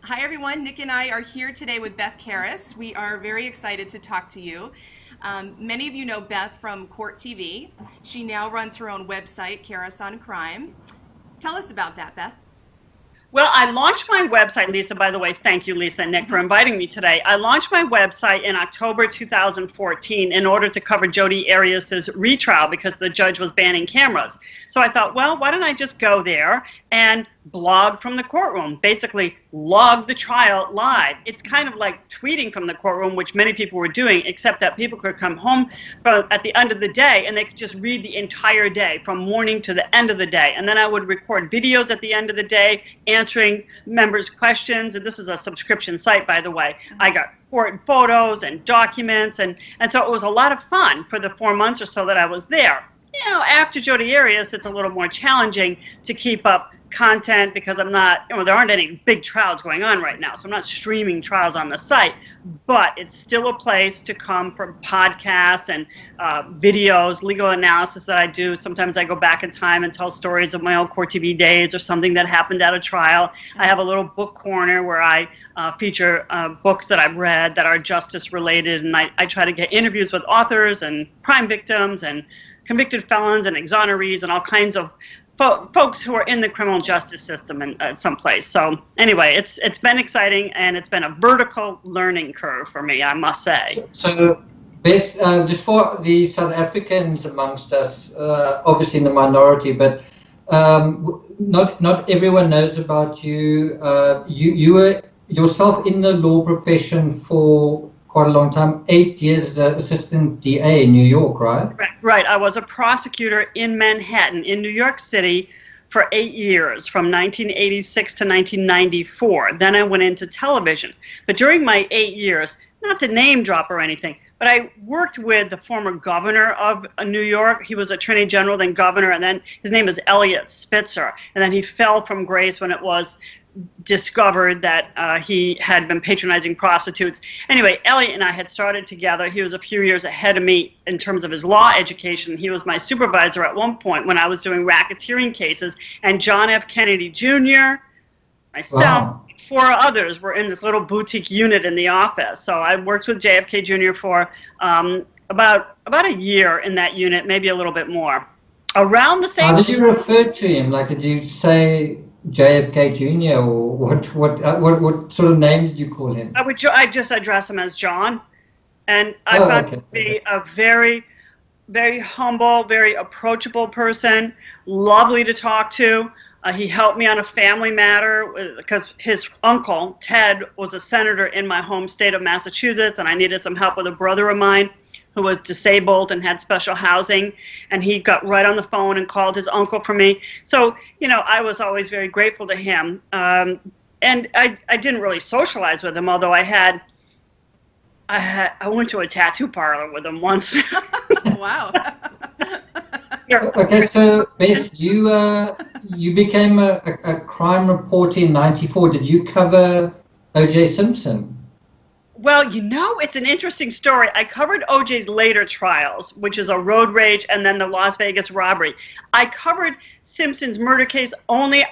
Hi everyone, Nick and I are here today with Beth Karas. We are very excited to talk to you. Many of you know Beth from Court TV. She now runs her own website, Karas on Crime. Tell us about that, Beth. Well, I launched my website, Lisa, by the way, thank you, Lisa and Nick, for inviting me today. I launched my website in October 2014 in order to cover Jodi Arias's retrial because the judge was banning cameras. So I thought, well, why don't I just go there and blog from the courtroom, basically log the trial live. It's kind of like tweeting from the courtroom, which many people were doing, except that people could come home at the end of the day and they could just read the entire day from morning to the end of the day. And then I would record videos at the end of the day, answering members' questions. And this is a subscription site, by the way. I got court photos and documents. And so it was a lot of fun for the 4 months or so that I was there. You know, after Jodi Arias, it's a little more challenging to keep up content because I'm not, there aren't any big trials going on right now, so I'm not streaming trials on the site, but it's still a place to come for podcasts and videos, legal analysis that I do. Sometimes I go back in time and tell stories of my old Court TV days or something that happened at a trial. I have a little book corner where I feature books that I've read that are justice related, and I try to get interviews with authors and crime victims and convicted felons and exonerees and all kinds of folks who are in the criminal justice system in someplace. So anyway, it's been exciting, and it's been a vertical learning curve for me, I must say. So Beth, just for the South Africans amongst us, obviously in the minority, but not everyone knows about you. You were yourself in the law profession for quite a long time, 8 years as an assistant DA in New York, right? Right. I was a prosecutor in Manhattan, in New York City, for 8 years, from 1986 to 1994. Then I went into television. But during my 8 years, not to name drop or anything, but I worked with the former governor of New York. He was attorney general, then governor, and then his name is Eliot Spitzer. And then he fell from grace when it was discovered that he had been patronizing prostitutes. Anyway, Elliot and I had started together. He was a few years ahead of me in terms of his law education. He was my supervisor at one point when I was doing racketeering cases, and John F. Kennedy Jr., myself, wow. 4 others were in this little boutique unit in the office. So I worked with JFK Jr. for about a year in that unit, maybe a little bit more. Around the same. How did you refer to him? Like, did you say JFK Jr. or what sort of name did you call him? I just address him as John, and I found him to be a very, very humble, very approachable person, lovely to talk to. He helped me on a family matter because his uncle, Ted, was a senator in my home state of Massachusetts, and I needed some help with a brother of mine who was disabled and had special housing, and he got right on the phone and called his uncle for me. So, I was always very grateful to him. And I didn't really socialize with him, although I went to a tattoo parlor with him once. Wow. Okay, so Beth, you became a crime reporter in '94. Did you cover O.J. Simpson? Well, it's an interesting story. I covered O.J.'s later trials, which is a road rage and then the Las Vegas robbery. I covered Simpson's murder case only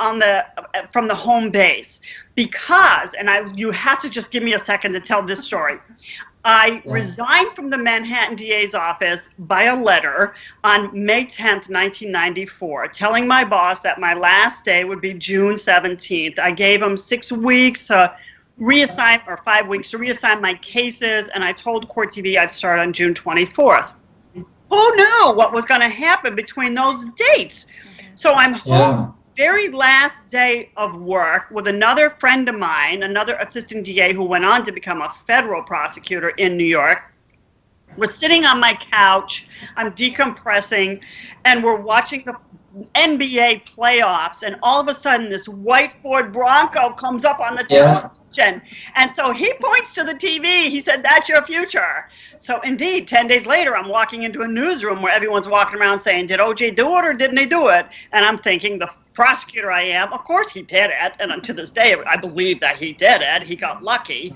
from the home base because, you have to just give me a second to tell this story. I resigned from the Manhattan DA's office by a letter on May 10th, 1994, telling my boss that my last day would be June 17th. I gave him 6 weeks to reassign, or 5 weeks to reassign my cases, and I told Court TV I'd start on June 24th. Who knew what was going to happen between those dates? So I'm home, very last day of work, with another friend of mine, another assistant DA who went on to become a federal prosecutor in New York. We're sitting on my couch, I'm decompressing, and we're watching the NBA playoffs, and all of a sudden this white Ford Bronco comes up on the television, and so he points to the TV. He said, "That's your future." So indeed, 10 days later, I'm walking into a newsroom where everyone's walking around saying, "Did OJ do it or didn't he do it?" And I'm thinking, the prosecutor I am, of course he did it, and to this day I believe that he did it. He got lucky.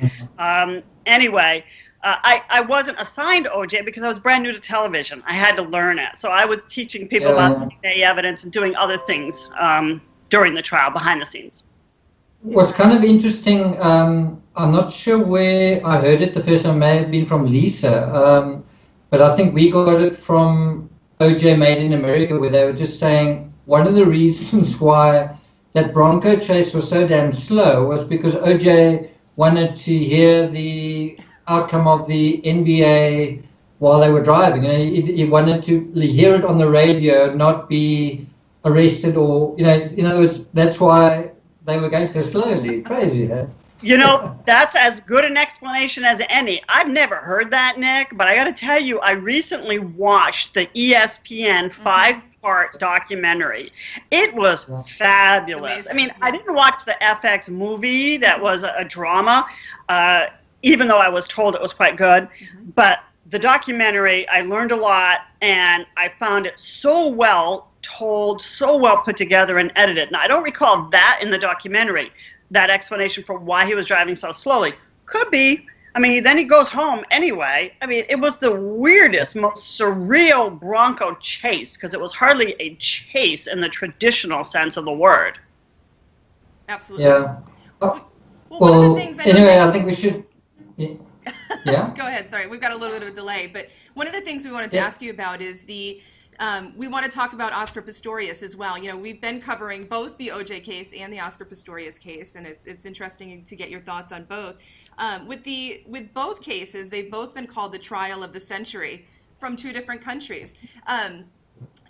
Anyway, I wasn't assigned OJ because I was brand new to television. I had to learn it. So I was teaching people about DNA evidence and doing other things during the trial, behind the scenes. what's kind of interesting, I'm not sure where I heard it the first time, it may have been from Lisa, but I think we got it from OJ Made in America, where they were just saying one of the reasons why that Bronco chase was so damn slow was because OJ wanted to hear the outcome of the NBA while they were driving. You know, he wanted to hear it on the radio, not be arrested, or in other words, that's why they were going so slowly. Crazy, huh? You know, that's as good an explanation as any. I've never heard that, Nick, but I got to tell you, I recently watched the ESPN 5-part documentary. It was fabulous. I mean, I didn't watch the FX movie that was a drama, even though I was told it was quite good. But the documentary, I learned a lot, and I found it so well told, so well put together and edited. Now, I don't recall that in the documentary, that explanation for why he was driving so slowly. Could be. I mean, then he goes home anyway. I mean, it was the weirdest, most surreal Bronco chase, because it was hardly a chase in the traditional sense of the word. Absolutely. Yeah. Well, Well, one of the things I think we should... Yeah? Go ahead. Sorry, we've got a little bit of a delay. But one of the things we wanted to ask you about is we want to talk about Oscar Pistorius as well. You know, we've been covering both the OJ case and the Oscar Pistorius case, and it's interesting to get your thoughts on both. With both cases, they've both been called the trial of the century from two different countries.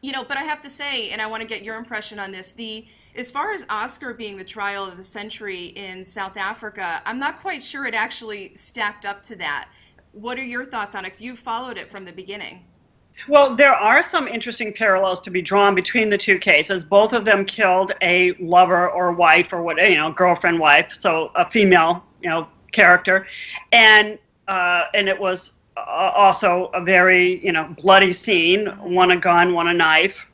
You know, but I have to say, and I want to get your impression on this, as far as Oscar being the trial of the century in South Africa, I'm not quite sure it actually stacked up to that. What are your thoughts on it? 'Cause you've followed it from the beginning. Well, there are some interesting parallels to be drawn between the two cases. Both of them killed a lover or wife or what, girlfriend, wife, so a female, character, and it was also a very, bloody scene. One a gun, one a knife.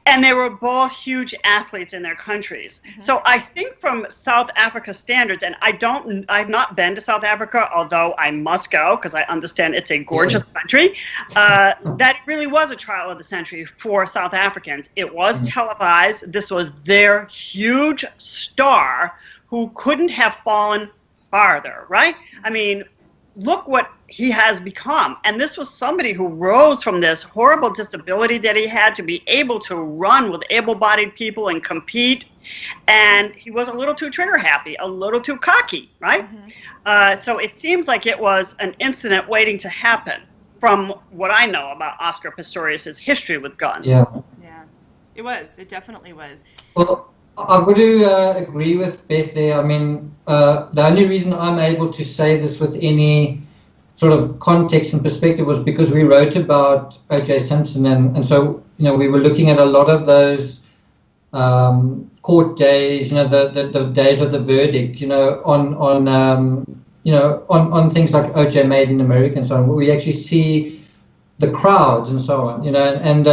And they were both huge athletes in their countries. So I think from South Africa standards, and I've not been to South Africa, although I must go because I understand it's a gorgeous country. That really was a trial of the century for South Africans. It was televised. This was their huge star who couldn't have fallen farther, right? I mean, look what he has become. And this was somebody who rose from this horrible disability that he had to be able to run with able-bodied people and compete. And he was a little too trigger happy, a little too cocky, right? So it seems like it was an incident waiting to happen from what I know about Oscar Pistorius' history with guns. Yeah, it was. It definitely was. Well, I would agree with Beth there. I mean, the only reason I'm able to say this with any sort of context and perspective was because we wrote about O.J. Simpson, and so we were looking at a lot of those court days, the days of the verdict, on things like O.J. Made in America and so on, where we actually see the crowds and so on, and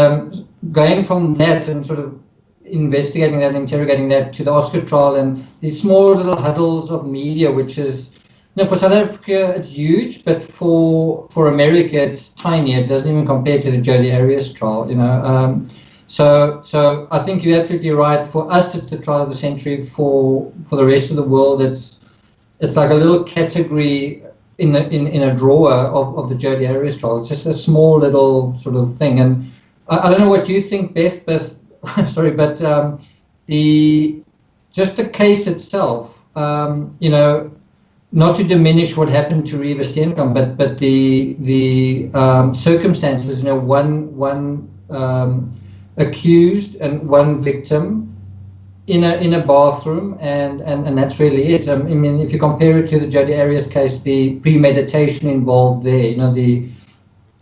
going from that and sort of investigating that and interrogating that to the Oscar trial and these small little huddles of media, which is, for South Africa it's huge, but for America it's tiny. It doesn't even compare to the Jodi Arias trial, So I think you're absolutely right. For us, it's the trial of the century. For the rest of the world, it's like a little category in a drawer of the Jodi Arias trial. It's just a small little sort of thing. And I don't know what you think, Beth, but sorry, but the case itself, not to diminish what happened to Reeva Steenkamp, but the circumstances, one accused and one victim in a bathroom, and that's really it. I mean, if you compare it to the Jodi Arias case, the premeditation involved there,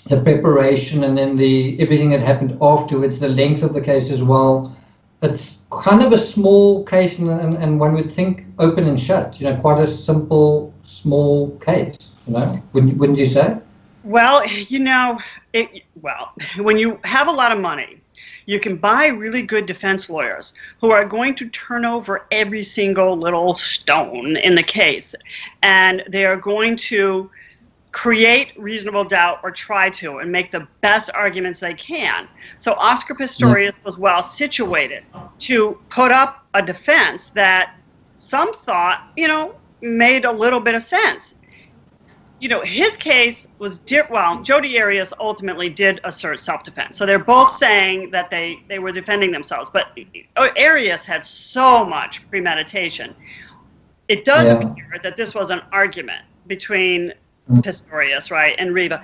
the preparation, and then everything that happened afterwards, the length of the case as well. It's kind of a small case, and one would think open and shut. Quite a simple, small case. Wouldn't you say? Well, when you have a lot of money, you can buy really good defense lawyers who are going to turn over every single little stone in the case, and they are going to create reasonable doubt, or try to, and make the best arguments they can. So Oscar Pistorius was well situated to put up a defense that some thought, made a little bit of sense. His case was Jodi Arias ultimately did assert self-defense. So they're both saying that they were defending themselves. But Arias had so much premeditation. It does appear that this was an argument between Pistorius, right, and Reeva.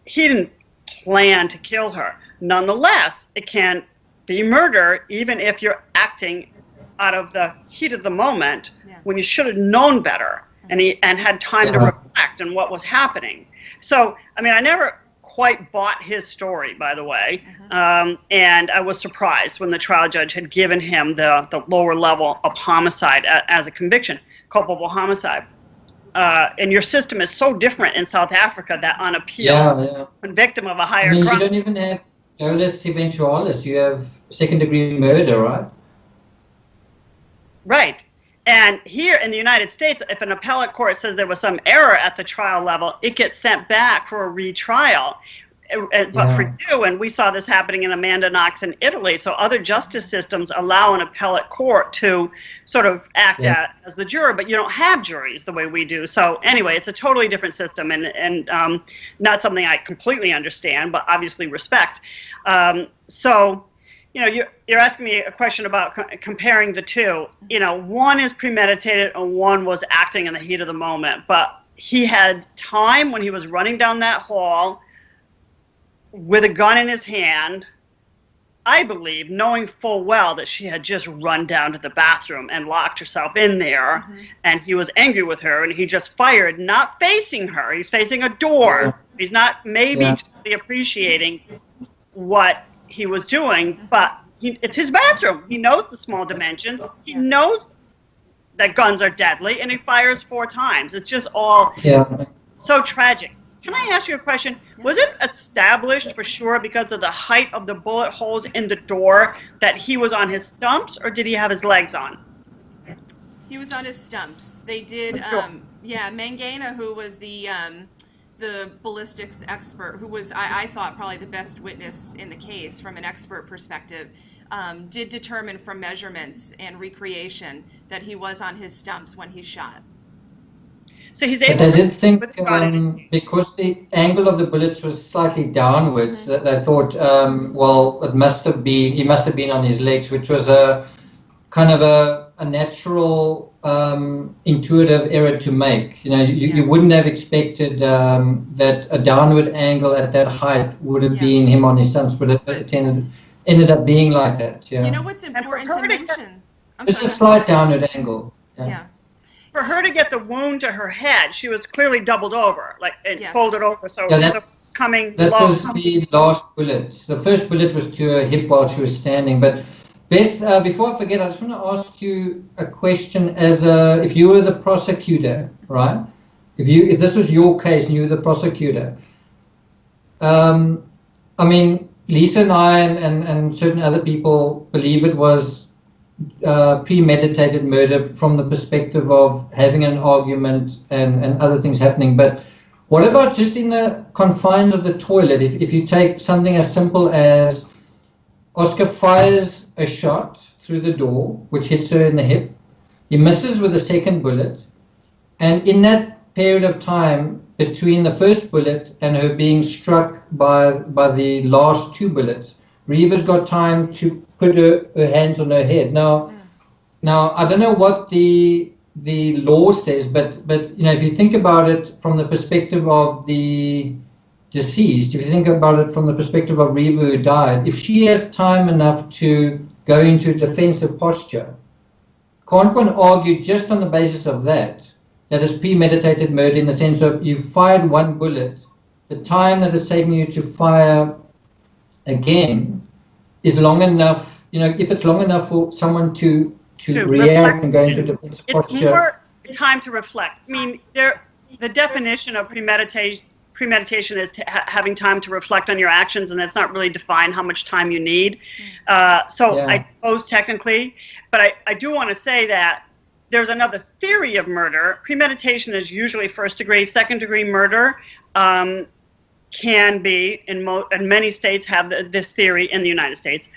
He didn't plan to kill her. Nonetheless, it can be murder even if you're acting out of the heat of the moment when you should have known better. And had time to reflect on what was happening. So, I never quite bought his story, by the way, and I was surprised when the trial judge had given him the lower level of homicide as a conviction, culpable homicide. And your system is so different in South Africa that on appeal, convict him of a higher crime. You don't even have dolus eventualis. You have second-degree murder, right? Right. And here in the United States, if an appellate court says there was some error at the trial level, it gets sent back for a retrial. But for you, and we saw this happening in Amanda Knox in Italy, so other justice systems allow an appellate court to sort of act as the juror, but you don't have juries the way we do. So anyway, it's a totally different system and not something I completely understand, but obviously respect. So you're asking me a question about comparing the two. One is premeditated and one was acting in the heat of the moment. But he had time when he was running down that hall with a gun in his hand, I believe, knowing full well that she had just run down to the bathroom and locked herself in there. And he was angry with her and he just fired, not facing her. He's facing a door. He's not maybe totally appreciating what he was doing, but it's his bathroom. He knows the small dimensions. He knows that guns are deadly, and he fires 4 times. It's just all so tragic. Can I ask you a question? Was it established for sure because of the height of the bullet holes in the door that he was on his stumps, or did he have his legs on? He was on his stumps. They did, Mangana, who was the ballistics expert, who was, I thought, probably the best witness in the case from an expert perspective, did determine from measurements and recreation that he was on his stumps when he shot. So he's able. But I did think because the angle of the bullets was slightly downwards, that I thought, he must have been on his legs, which was a kind of a natural intuitive error to make. You wouldn't have expected that a downward angle at that height would have been him on his stumps, but it ended up being like that. You know what's important to mention? It's a slight downward angle. For her to get the wound to her head, she was clearly doubled over, folded over. So coming. That was the last bullet. The first bullet was to her hip while she was standing. But Beth, before I forget, I just want to ask you a question. If you were the prosecutor, right? If this was your case and you were the prosecutor, Lisa and I and certain other people believe it was premeditated murder from the perspective of having an argument and other things happening. But what about just in the confines of the toilet? If you take something as simple as Oscar fires a shot through the door, which hits her in the hip, he misses with a second bullet, and in that period of time between the first bullet and her being struck by the last 2 bullets, Reeva's got time to put her hands on her head. Now I don't know what the law says, but if you think about it from the perspective of the deceased, if you think about it from the perspective of Reeva who died, if she has time enough to go into defensive posture, can't one argue just on the basis of that is premeditated murder, in the sense of you fired 1 bullet, the time that it's taken you to fire again is long enough, if it's long enough for someone to react and go into defensive posture. It's more time to reflect. The definition of premeditation is having time to reflect on your actions, and that's not really defined how much time you need. I suppose technically, but I do want to say that there's another theory of murder. Premeditation is usually first degree, second degree murder can be, in many states have this theory in the United States,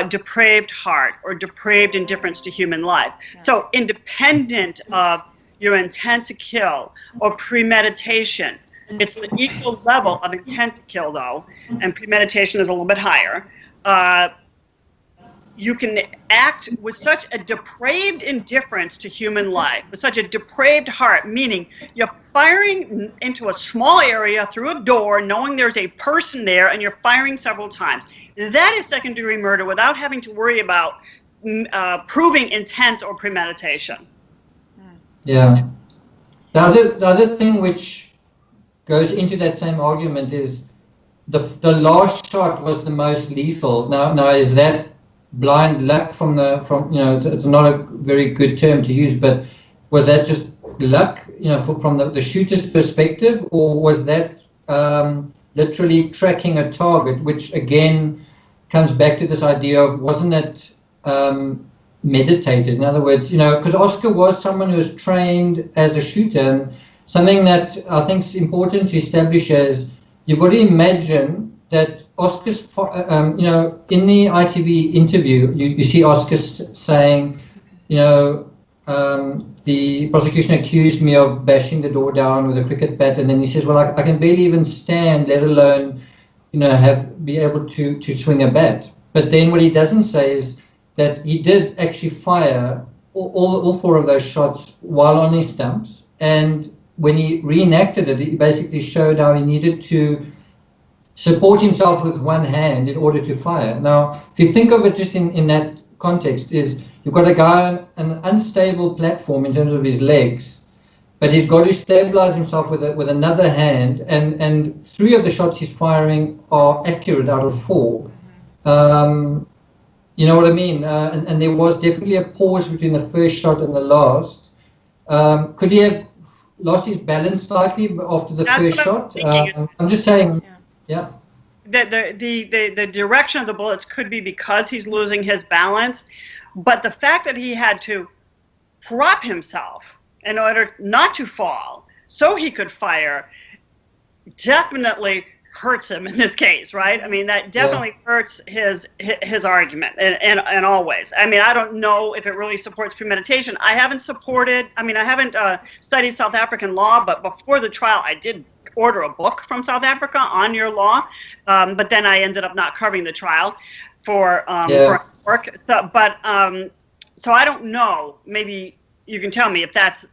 depraved heart or depraved indifference to human life. Yeah. So independent of your intent to kill or premeditation, it's the equal level of intent to kill, though, and premeditation is a little bit higher. You can act with such a depraved indifference to human life, with such a depraved heart, meaning you're firing into a small area through a door, knowing there's a person there, and you're firing several times. That is second-degree murder without having to worry about proving intent or premeditation. Yeah. The other thing which goes into that same argument is the last shot was the most lethal. Now is that blind luck from it's not a very good term to use, but was that just luck, from the shooter's perspective, or was that literally tracking a target, which again comes back to this idea of, wasn't it meditated? In other words, because Oscar was someone who was trained as a shooter, and something that I think is important to establish is you've got to imagine that Oscar's, in the ITV interview, you see Oscar saying, the prosecution accused me of bashing the door down with a cricket bat, and then he says, well, I can barely even stand, let alone, be able to swing a bat. But then what he doesn't say is that he did actually fire all four of those shots while on his stumps, and when he reenacted it, he basically showed how he needed to support himself with one hand in order to fire. Now, if you think of it just in that context, is you've got a guy on an unstable platform in terms of his legs, but he's got to stabilize himself with another hand, and 3 of the shots he's firing are accurate out of 4. You know what I mean? And there was definitely a pause between the first shot and the last. Could he have lost his balance slightly after the first shot? I'm just saying. Yeah. The direction of the bullets could be because he's losing his balance, but the fact that he had to prop himself in order not to fall so he could fire definitely hurts him in this case, right? I mean, that definitely hurts his argument in all ways. I mean, I don't know if it really supports premeditation. I haven't studied South African law, but before the trial, I did order a book from South Africa on your law, but then I ended up not covering the trial for work. So I don't know. Maybe you can tell me if that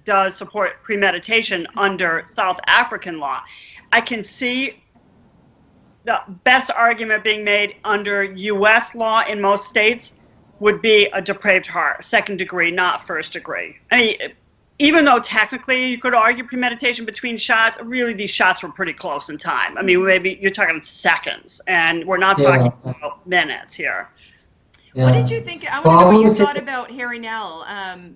does support premeditation under South African law. I can see the best argument being made under U.S. law in most states would be a depraved heart, second degree, not first degree. I mean, even though technically you could argue premeditation between shots, really these shots were pretty close in time. I mean, maybe you're talking seconds, and we're not talking about minutes here. Yeah. What did you think? I want to know what you thought about Harry Nell.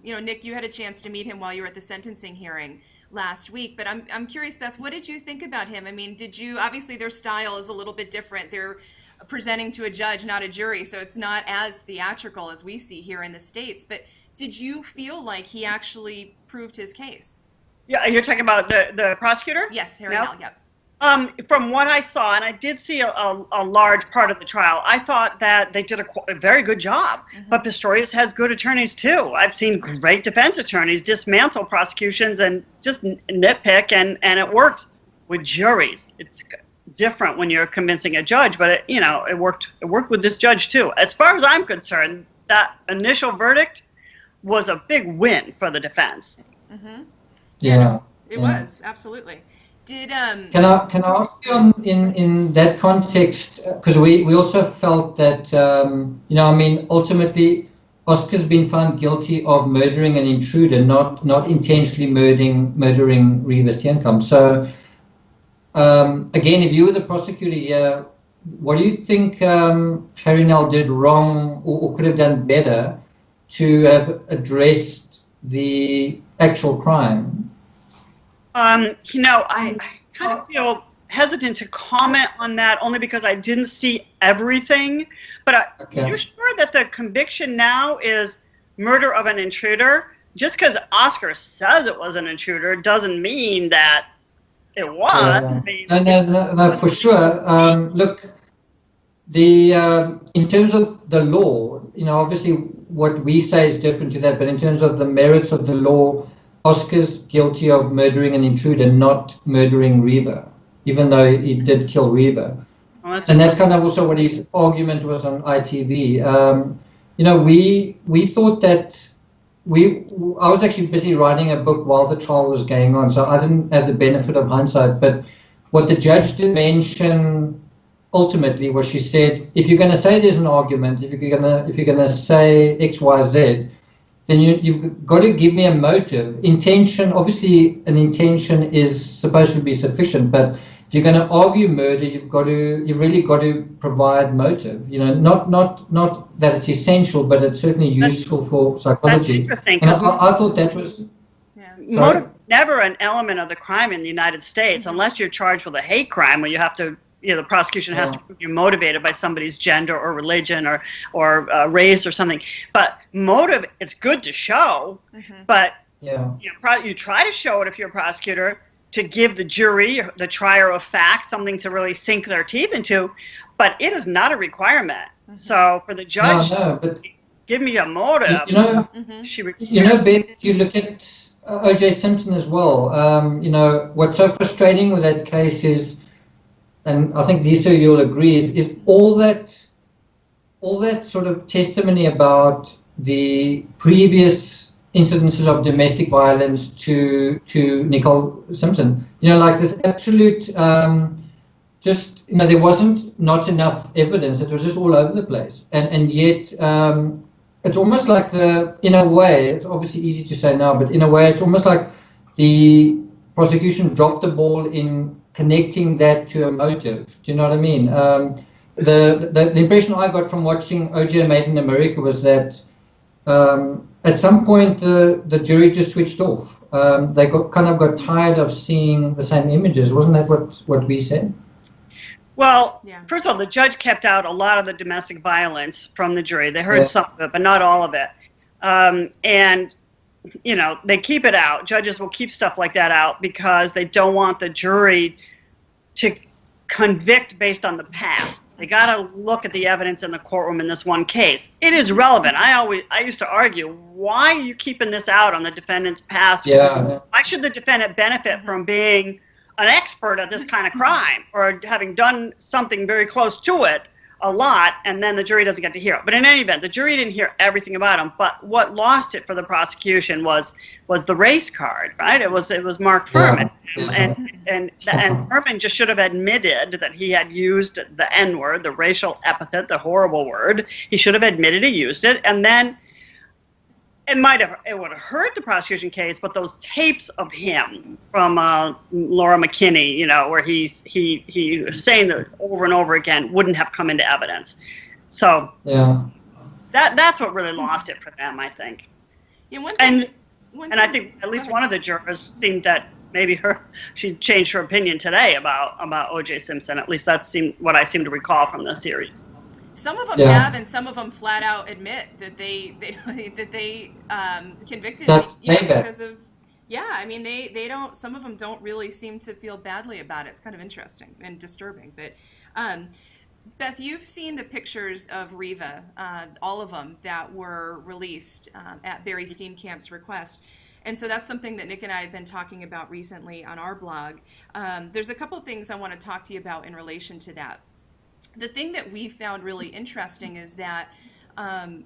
Nick, you had a chance to meet him while you were at the sentencing hearing last week, but I'm curious, Beth, what did you think about him? I mean, obviously their style is a little bit different. They're presenting to a judge, not a jury, so it's not as theatrical as we see here in the States, but did you feel like he actually proved his case? Yeah, you're talking about the prosecutor? Yes, Harry Nell, yep. From what I saw, and I did see a large part of the trial, I thought that they did a very good job. Mm-hmm. But Pistorius has good attorneys too. I've seen great defense attorneys dismantle prosecutions and just nitpick, and it works with juries. It's different when you're convincing a judge, but it worked with this judge too. As far as I'm concerned, that initial verdict was a big win for the defense. Mm-hmm. Yeah, it was absolutely. Can I ask you in that context, because we also felt that ultimately Oscar's been found guilty of murdering an intruder, not intentionally murdering Reeva Steenkamp. So again, if you were the prosecutor here, what do you think Harry Nell did wrong or could have done better to have addressed the actual crime? I kind of feel hesitant to comment on that only because I didn't see everything. But are you sure that the conviction now is murder of an intruder? Just because Oscar says it was an intruder doesn't mean that It was. Yeah. No, for sure. Look, in terms of the law, obviously what we say is different to that, but in terms of the merits of the law, Oscar's guilty of murdering an intruder, not murdering Reeva, even though he did kill Reeva. And that's kind of also what his argument was on ITV. We thought that I was actually busy writing a book while the trial was going on, so I didn't have the benefit of hindsight. But what the judge did mention ultimately was, she said, if you're going to say there's an argument, if you're going to say X, Y, Z, then you've got to give me a motive. Intention, obviously, an intention is supposed to be sufficient, but if you're going to argue murder, you've really got to provide motive. Not that it's essential, but it's certainly useful for psychology. That's interesting. And I thought that was motive never an element of the crime in the United States, unless you're charged with a hate crime, where you have to. The prosecution has to prove you're motivated by somebody's gender or religion or race or something. But motive, it's good to show, but you try to show it if you're a prosecutor, to give the jury, the trier of fact, something to really sink their teeth into, but it is not a requirement. So for the judge, but give me a motive. Beth, you look at O.J. Simpson as well. What's so frustrating with that case is, and I think Lisa, you'll agree, is all that sort of testimony about the previous incidences of domestic violence to Nicole Simpson. Like this absolute, there wasn't not enough evidence. It was just all over the place. And yet, it's almost like in a way, it's obviously easy to say now, but in a way, it's almost like the prosecution dropped the ball in connecting that to a motive. Do you know what I mean? The impression I got from watching OJ Made in America was that at some point the jury just switched off. They got tired of seeing the same images. Wasn't that what we said? Well, first of all, the judge kept out a lot of the domestic violence from the jury. They heard some of it, but not all of it. And they keep it out. Judges will keep stuff like that out because they don't want the jury to convict based on the past. They got to look at the evidence in the courtroom in this one case. It is relevant. I used to argue, why are you keeping this out on the defendant's past? Yeah. Why should the defendant benefit from being an expert at this kind of crime, or having done something very close to it a lot, and then the jury doesn't get to hear it? But in any event, the jury didn't hear everything about him. But what lost it for the prosecution was the race card, right? It was Mark Fuhrman, and Fuhrman just should have admitted that he had used the N-word, the racial epithet, the horrible word. He should have admitted he used it, and then it would have hurt the prosecution case. But those tapes of him from Laura McKinney, where he was saying that over and over again, wouldn't have come into evidence. So that's what really lost it for them, I think. And I think at least one of the jurors seemed that maybe she changed her opinion today about O.J. Simpson. At least that seemed what I seem to recall from the series. Some of them have, and some of them flat out admit that they convicted because of they don't. Some of them don't really seem to feel badly about it. It's kind of interesting and disturbing. But Beth, you've seen the pictures of Reeva, all of them that were released at Barry Steenkamp's request. And so that's something that Nick and I have been talking about recently on our blog. There's a couple things I want to talk to you about in relation to that. The thing that we found really interesting is that, I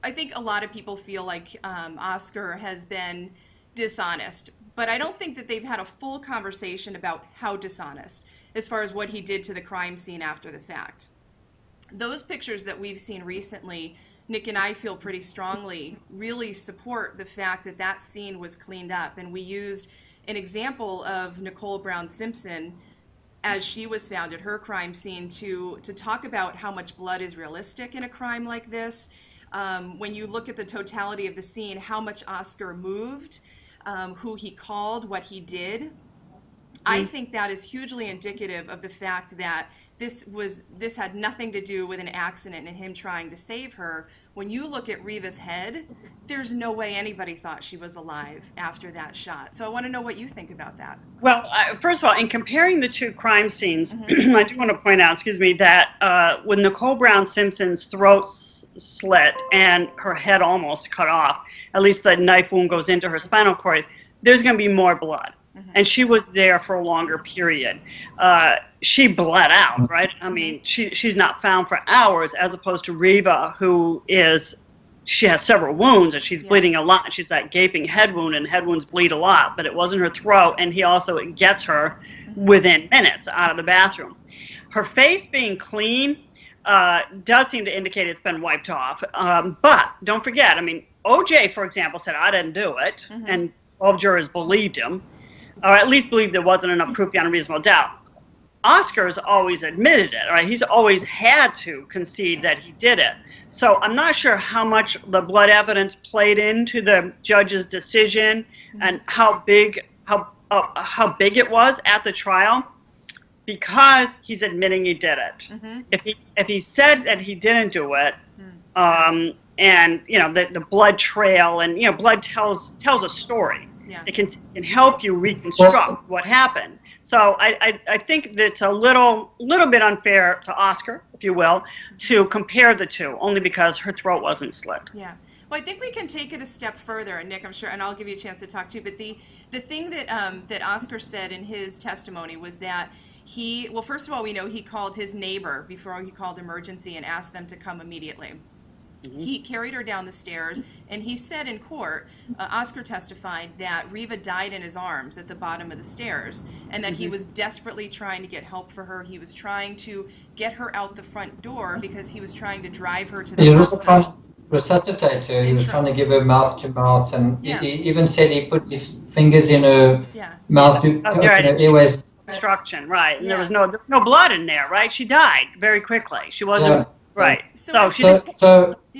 think a lot of people feel like Oscar has been dishonest, but I don't think that they've had a full conversation about how dishonest, as far as what he did to the crime scene after the fact. Those pictures that we've seen recently, Nick and I feel pretty strongly, really support the fact that that scene was cleaned up. And we used an example of Nicole Brown Simpson as she was found at her crime scene to talk about how much blood is realistic in a crime like this. When you look at the totality of the scene, how much Oscar moved, who he called, what he did, I think that is hugely indicative of the fact that this had nothing to do with an accident and him trying to save her. When you look at Reeva's head, there's no way anybody thought she was alive after that shot. So I want to know what you think about that. Well, first of all, in comparing the two crime scenes, I do want to point out, that when Nicole Brown Simpson's throat slit and her head almost cut off, at least the knife wound goes into her spinal cord, there's going to be more blood. And she was there for a longer period. She bled out, right? I mean, she's not found for hours, as opposed to Reeva, she has several wounds and she's bleeding a lot. She's that gaping head wound, and head wounds bleed a lot, but it wasn't her throat. And he also gets her within minutes out of the bathroom. Her face being clean does seem to indicate it's been wiped off. But don't forget, I mean, OJ, for example, said, I didn't do it. And 12 jurors believed him, or at least believed there wasn't enough proof beyond a reasonable doubt. Oscar's always admitted it, right? He's always had to concede that he did it. So I'm not sure how much the blood evidence played into the judge's decision and how big it was at the trial, because he's admitting he did it. If he said that he didn't do it, and the blood trail, and blood tells a story. It can help you reconstruct what happened. So I think that it's a little bit unfair to Oscar, if you will, to compare the two, only because her throat wasn't slit. Yeah. Well, I think we can take it a step further, and Nick, I'm sure, and I'll give you a chance to talk too, but the thing that Oscar said in his testimony was that first of all, we know he called his neighbor before he called emergency and asked them to come immediately. He carried her down the stairs, and he said in court, Oscar testified that Reeva died in his arms at the bottom of the stairs, and that he was desperately trying to get help for her. He was trying to get her out the front door because he was trying to drive her to the hospital. He was also trying to resuscitate her. He was trying to give her mouth to mouth, and he even said he put his fingers in her mouth to open her airways. Obstruction, right? And there was no blood in there, right? She died very quickly. She wasn't. Right. So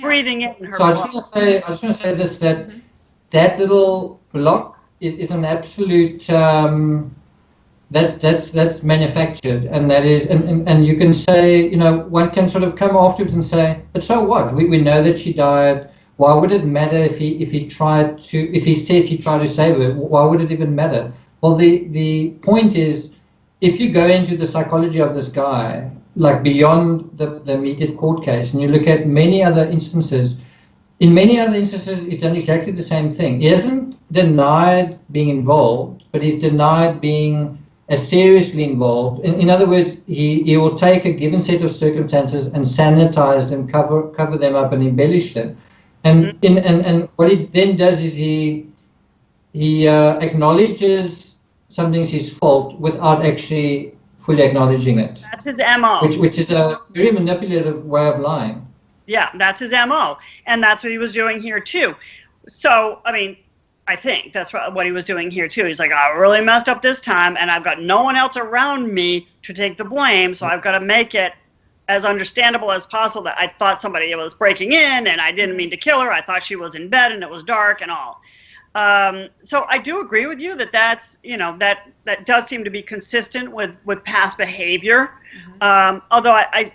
breathing in her. So I just want to say this, that little block is an absolute that's manufactured, and that is, and you can say, one can sort of come afterwards and say, but so what? We know that she died. Why would it matter if he says he tried to save her? Why would it even matter? Well, the point is, if you go into the psychology of this guy, like beyond the immediate court case, and you look at many other instances, he's done exactly the same thing. He hasn't denied being involved, but he's denied being as seriously involved. In other words, he will take a given set of circumstances and sanitize them, cover them up, and embellish them. And and what he then does is he acknowledges something's his fault without actually fully acknowledging it. That's his MO. Which is a very manipulative way of lying. Yeah, that's his MO. And that's what he was doing here too. So, I mean, I think that's what he was doing here too. He's like, I really messed up this time, and I've got no one else around me to take the blame, so I've got to make it as understandable as possible that I thought somebody was breaking in, and I didn't mean to kill her. I thought she was in bed, and it was dark and all. So I do agree with you that's, that does seem to be consistent with past behavior. Although I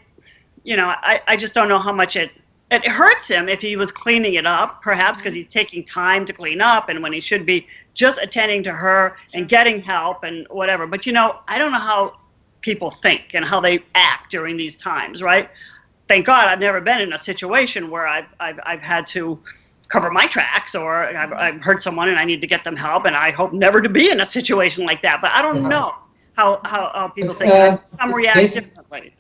just don't know how much it hurts him if he was cleaning it up, perhaps because he's taking time to clean up, and when he should be just attending to her and getting help and whatever. But, I don't know how people think and how they act during these times, right? Thank God I've never been in a situation where I've had to cover my tracks, or I've hurt someone and I need to get them help, and I hope never to be in a situation like that. But I don't know how people think. Some react differently.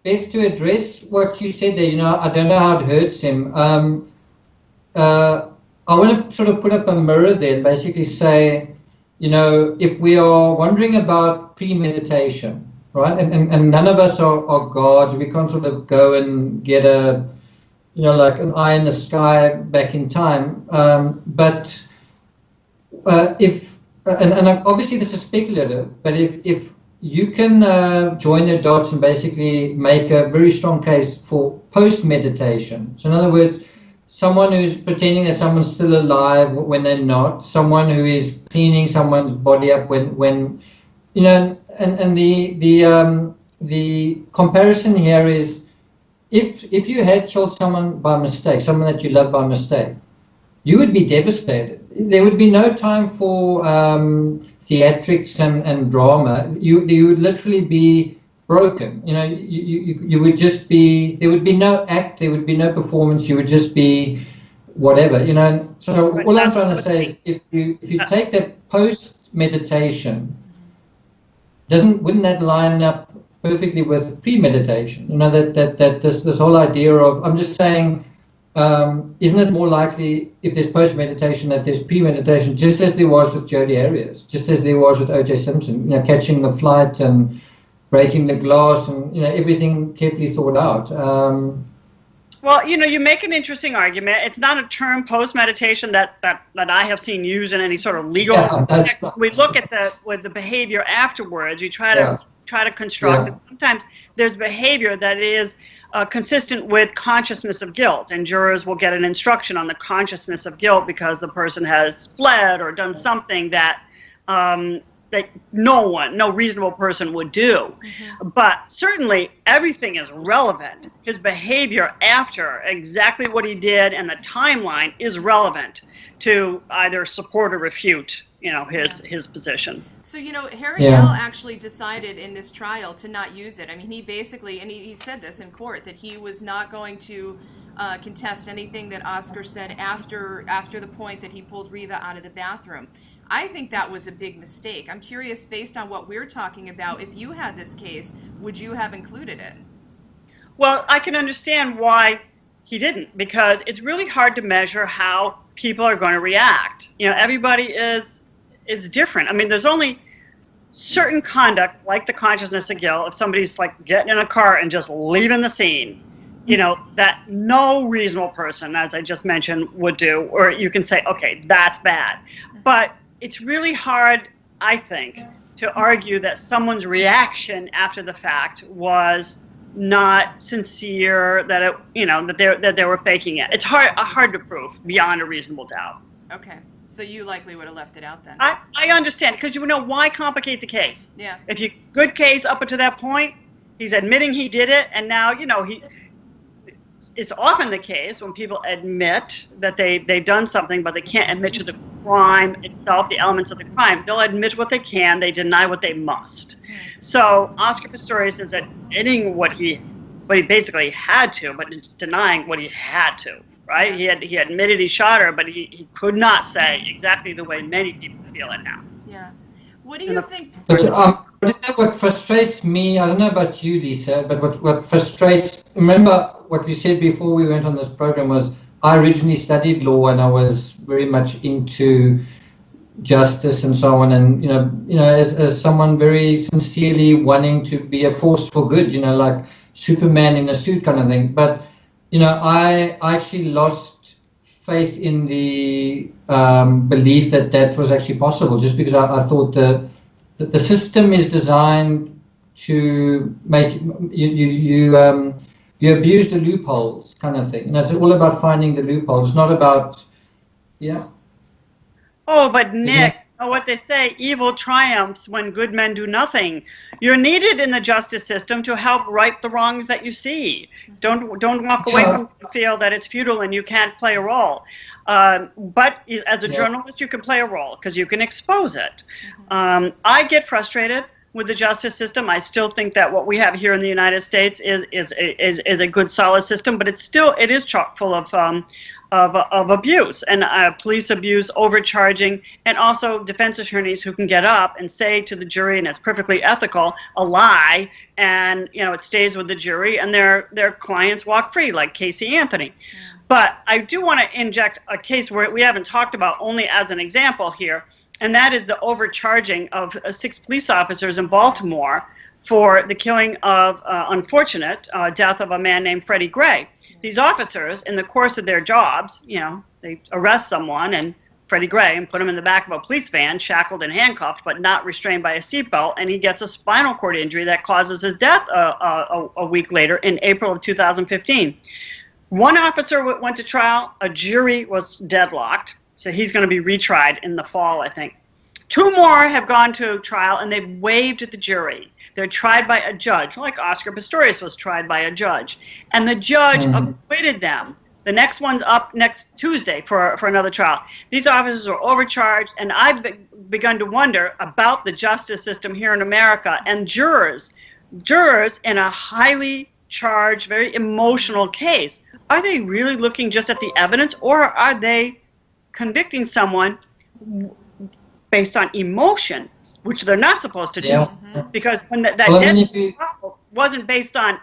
Best to address what you said there, I don't know how it hurts him. I want to sort of put up a mirror there and basically say, if we are wondering about premeditation, right, and none of us are gods, we can't sort of go and get like an eye in the sky back in time. But obviously this is speculative, but if you can join the dots and basically make a very strong case for post-meditation. So in other words, someone who's pretending that someone's still alive when they're not, someone who is cleaning someone's body up when and the the comparison here is if you had killed someone by mistake, someone that you love by mistake, you would be devastated. There would be no time for theatrics and drama. You would literally be broken. You know, you would just be, there would be no act, there would be no performance, you would just be whatever, you know. So all I'm trying to say is if you take that post meditation, wouldn't that line up perfectly with premeditation? You know, that this whole idea of, I'm just saying, isn't it more likely if there's post meditation that there's premeditation, just as there was with Jodi Arias, just as there was with O.J. Simpson, you know, catching the flight and breaking the glass and, you know, everything carefully thought out. Well, you know, you make an interesting argument. It's not a term, post-meditation, that I have seen used in any sort of legal context. We look at the behavior afterwards. We try to construct it. Sometimes there's behavior that is consistent with consciousness of guilt, and jurors will get an instruction on the consciousness of guilt because the person has fled or done something that that no reasonable person would do. Mm-hmm. But certainly everything is relevant. His behavior after, exactly what he did, and the timeline is relevant to either support or refute, you know, his position. So, you know, Harry Hale actually decided in this trial to not use it. I mean, he basically, and he said this in court, that he was not going to contest anything that Oscar said after the point that he pulled Reeva out of the bathroom. I think that was a big mistake. I'm curious, based on what we're talking about, if you had this case, would you have included it? Well, I can understand why he didn't, because it's really hard to measure how people are going to react. You know, everybody is different. I mean, there's only certain conduct, like the consciousness of guilt, if somebody's like getting in a car and just leaving the scene, you know, that no reasonable person, as I just mentioned, would do, or you can say, okay, that's bad. But it's really hard, I think, to argue that someone's reaction after the fact was not sincere, that it, you know, that they were faking it. It's hard to prove beyond a reasonable doubt. Okay, so you likely would have left it out then. I understand, because you know, why complicate the case? Yeah. If you good case up until that point, he's admitting he did it, and now, you know, it's often the case when people admit that they've done something, but they can't admit to the crime itself, the elements of the crime. They'll admit what they can, they deny what they must. So Oscar Pistorius is admitting what he basically had to, but denying what he had to, right? He admitted he shot her, but he could not say exactly the way many people feel it now. Yeah. What do you think? But what frustrates me, I don't know about you, Lisa, but what frustrates, remember what we said before we went on this program was I originally studied law and I was very much into justice and so on, and you know, as someone very sincerely wanting to be a force for good, you know, like Superman in a suit kind of thing. But you know, I actually lost faith in the belief that was actually possible, just because I thought that the system is designed to make you abuse the loopholes kind of thing. And it's all about finding the loopholes. It's not about, Oh, but Nick, you know what they say, evil triumphs when good men do nothing. You're needed in the justice system to help right the wrongs that you see. Don't walk away from the feel that it's futile and you can't play a role. But as a journalist, you can play a role because you can expose it. I get frustrated with the justice system. I still think that what we have here in the United States is a good, solid system, but it is chock full of abuse and police abuse, overcharging, and also defense attorneys who can get up and say to the jury, and it's perfectly ethical, a lie, and you know, it stays with the jury, and their clients walk free, like Casey Anthony. But I do want to inject a case where we haven't talked about, only as an example here, and that is the overcharging of 6 police officers in Baltimore for the killing of unfortunate death of a man named Freddie Gray. These officers, in the course of their jobs, you know, they arrest someone, and Freddie Gray, and put him in the back of a police van, shackled and handcuffed, but not restrained by a seatbelt, and he gets a spinal cord injury that causes his death a week later in April of 2015. One officer went to trial, a jury was deadlocked, so he's going to be retried in the fall, I think. 2 more have gone to trial, and they've waived the jury. They're tried by a judge, like Oscar Pistorius was tried by a judge. And the judge acquitted them. The next one's up next Tuesday for another trial. These officers are overcharged, and I've begun to wonder about the justice system here in America. And jurors in a highly charged, very emotional case, are they really looking just at the evidence, or are they convicting someone based on emotion, which they're not supposed to do? Because when that wasn't based on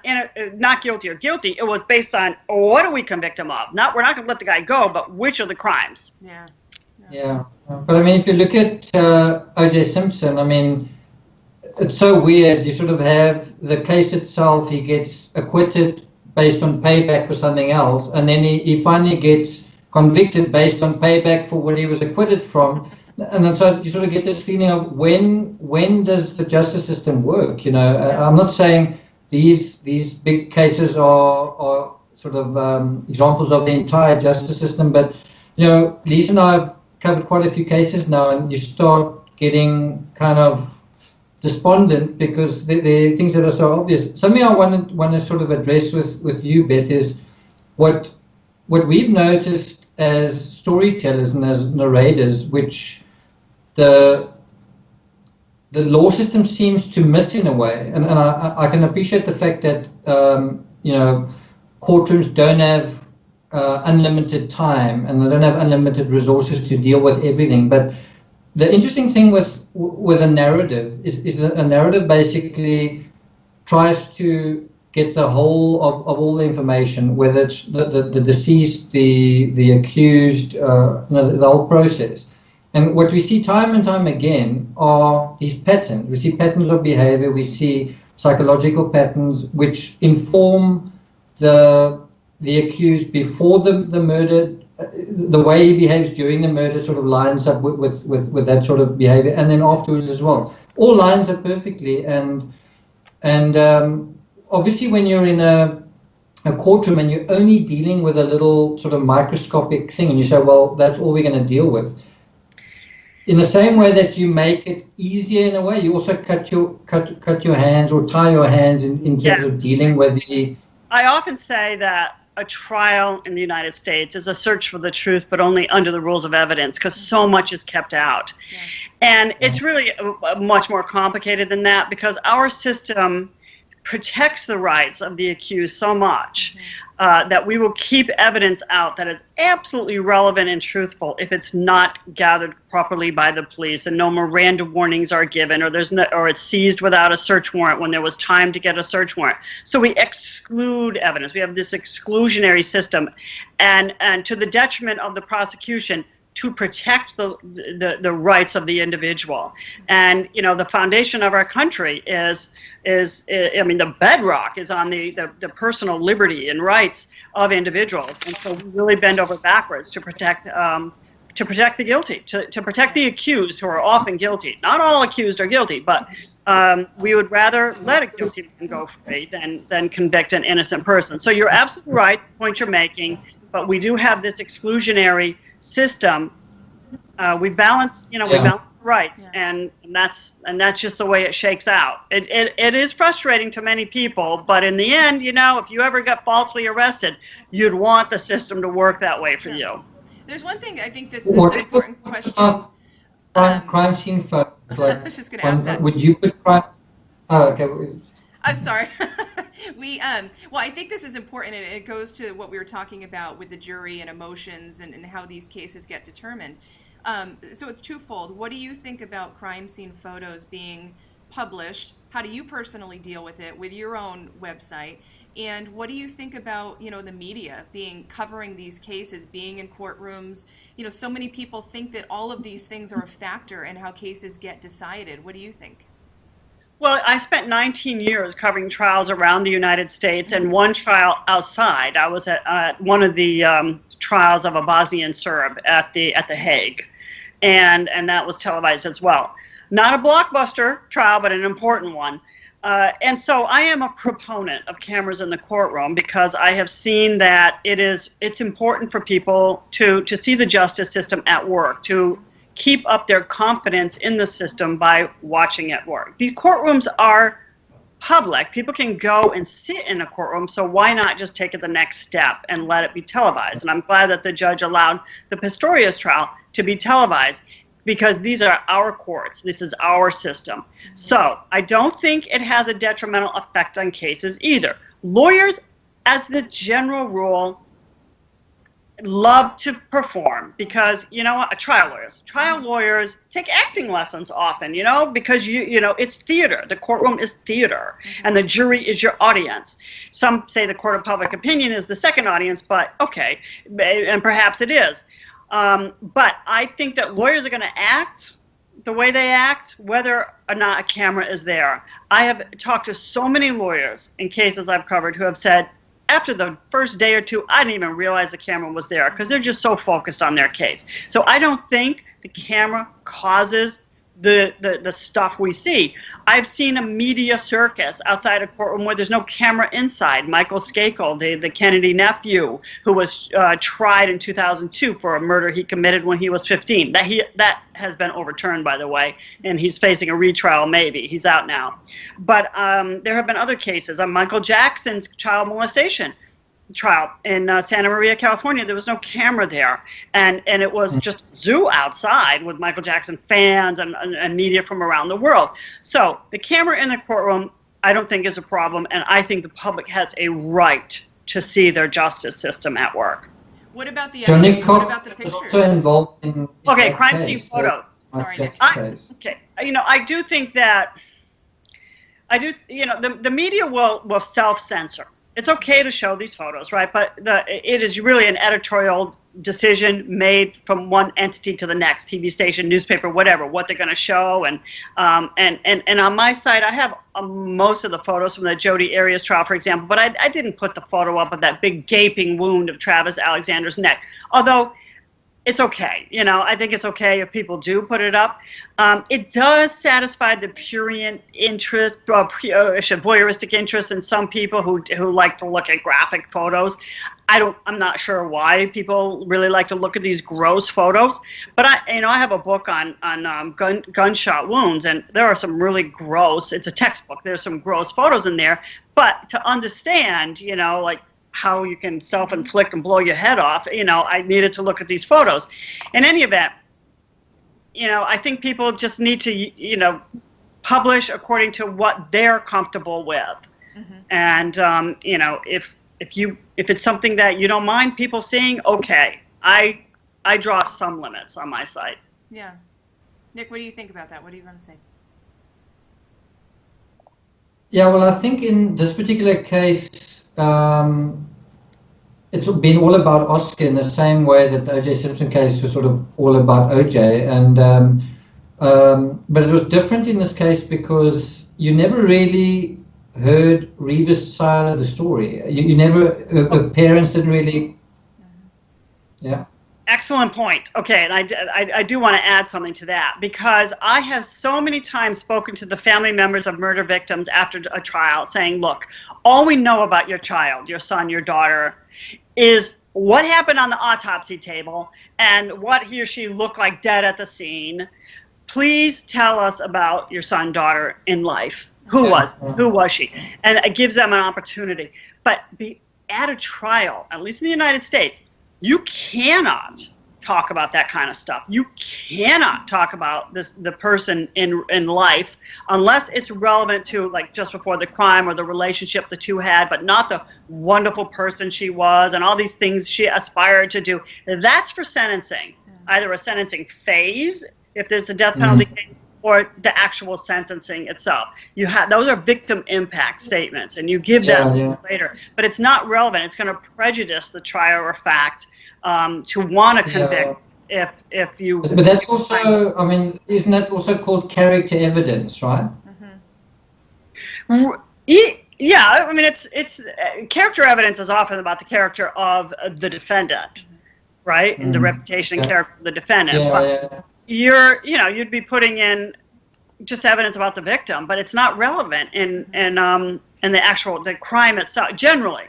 not guilty or guilty, it was based on what do we convict him of? We're not going to let the guy go, but which are the crimes? Yeah. But I mean, if you look at O.J. Simpson, I mean, it's so weird. You sort of have the case itself. He gets acquitted based on payback for something else, and then he finally gets convicted based on payback for what he was acquitted from. And then so you sort of get this feeling of when does the justice system work? You know, I'm not saying these big cases are sort of examples of the entire justice system, but you know, Lisa and I have covered quite a few cases now, and you start getting kind of despondent because there are things that are so obvious. Something I want to sort of address with you, Beth, is what we've noticed as storytellers and as narrators, which the law system seems to miss in a way, and I can appreciate the fact that you know, courtrooms don't have unlimited time and they don't have unlimited resources to deal with everything. But the interesting thing with a narrative is that a narrative basically tries to get the whole of all the information, whether it's the deceased, the accused, you know, the whole process. And what we see time and time again are these patterns. We see patterns of behavior, we see psychological patterns which inform the accused before the murder. The way he behaves during the murder sort of lines up with that sort of behavior, and then afterwards as well. All lines up perfectly, and obviously when you're in a courtroom and you're only dealing with a little sort of microscopic thing, and you say, well, that's all we're going to deal with. In the same way that you make it easier in a way, you also cut your hands or tie your hands in terms of dealing with the. I often say that a trial in the United States is a search for the truth, but only under the rules of evidence, because so much is kept out. And it's really much more complicated than that, because our system protects the rights of the accused so much that we will keep evidence out that is absolutely relevant and truthful if it's not gathered properly by the police, and no Miranda warnings are given, or it's seized without a search warrant when there was time to get a search warrant. So we exclude evidence. We have this exclusionary system, and to the detriment of the prosecution, to protect the rights of the individual. And you know, the foundation of our country is I mean, the bedrock is on the personal liberty and rights of individuals. And so we really bend over backwards to protect the guilty, to protect the accused, who are often guilty. Not all accused are guilty, but we would rather let a guilty man go free than convict an innocent person. So you're absolutely right, the point you're making, but we do have this exclusionary system. We balance, we balance rights, and that's just the way it shakes out. It is frustrating to many people, but in the end, if you ever got falsely arrested, you'd want the system to work that way for you. There's one thing I think that's an important question. Crime scene photos. Like, I was just going to ask that. Would you put crime? Oh, okay. I'm sorry. Well, I think this is important, and it goes to what we were talking about with the jury and emotions and how these cases get determined. So it's twofold. What do you think about crime scene photos being published? How do you personally deal with it with your own website? And what do you think about, the media covering these cases, being in courtrooms? So many people think that all of these things are a factor in how cases get decided. What do you think? Well, I spent 19 years covering trials around the United States, and one trial outside. I was at one of the trials of a Bosnian Serb at the Hague, and that was televised as well. Not a blockbuster trial, but an important one. And so I am a proponent of cameras in the courtroom, because I have seen that it's important for people to see the justice system at work, to keep up their confidence in the system by watching it work. These courtrooms are public. People can go and sit in a courtroom, so why not just take it the next step and let it be televised? And I'm glad that the judge allowed the Pistorius trial to be televised, because these are our courts. This is our system. So I don't think it has a detrimental effect on cases either. Lawyers, as the general rule, love to perform, because you know what, trial lawyers take acting lessons often, you know, because you know it's theater. The courtroom is theater, and the jury is your audience. Some say the court of public opinion is the second audience, but okay, and perhaps it is. But I think that lawyers are going to act the way they act, whether or not a camera is there. I have talked to so many lawyers in cases I've covered who have said, after the first day or two, I didn't even realize the camera was there, because they're just so focused on their case. So I don't think the camera causes the stuff we see. I've seen a media circus outside a courtroom where there's no camera inside. Michael Skakel, the Kennedy nephew, who was tried in 2002 for a murder he committed when he was 15. That has been overturned, by the way, and he's facing a retrial maybe. He's out now. But there have been other cases. Michael Jackson's child molestation trial in Santa Maria, California. There was no camera there, and it was just zoo outside with Michael Jackson fans and media from around the world. So the camera in the courtroom, I don't think is a problem, and I think the public has a right to see their justice system at work. What about the Johnny evidence? What about the Cox was pictures? also involved in Okay, that crime case, scene photos. Sorry, Nick. Okay, you know, I do think that you know, the media will self-censor. It's okay to show these photos, right? But it is really an editorial decision made from one entity to the next, TV station, newspaper, whatever, what they're going to show. And on my site, I have most of the photos from the Jodi Arias trial, for example, but I didn't put the photo up of that big gaping wound of Travis Alexander's neck. Although it's okay, you know, I think it's okay if people do put it up. It does satisfy the prurient interest, voyeuristic interest in some people who like to look at graphic photos. I'm not sure why people really like to look at these gross photos, but I have a book on gunshot wounds, and there are some really gross. It's a textbook. There's some gross photos in there, but to understand, you know, like how you can self-inflict and blow your head off, you know, I needed to look at these photos. In any event, you know, I think people just need to, you know, publish according to what they're comfortable with. And you know, if it's something that you don't mind people seeing, okay. I draw some limits on my site. Yeah. Nick, what do you think about that? What are you going to say? Yeah, well, I think in this particular case, it's been all about Oscar in the same way that the O.J. Simpson case was sort of all about O.J. And but it was different in this case because you never really heard Reeva's side of the story. You never, her parents didn't really. Yeah. Excellent point. Okay, and I do want to add something to that, because I have so many times spoken to the family members of murder victims after a trial saying, look, all we know about your child, your son, your daughter, is what happened on the autopsy table and what he or she looked like dead at the scene. Please tell us about your son, daughter in life. Who was she? And it gives them an opportunity. But at a trial, at least in the United States, you cannot talk about that kind of stuff. You cannot talk about the person in life unless it's relevant to, like, just before the crime or the relationship the two had, but not the wonderful person she was and all these things she aspired to do. That's for sentencing, either a sentencing phase, if there's a death penalty case, or the actual sentencing itself. Those are victim impact statements, and you give that later. But it's not relevant. It's going to prejudice the trier of fact to want to convict if you. But that's also, I mean, isn't that also called character evidence, right? Yeah, I mean, it's character evidence is often about the character of the defendant, right, and the reputation and character of the defendant. You'd be putting in just evidence about the victim, but it's not relevant in the crime itself. Generally,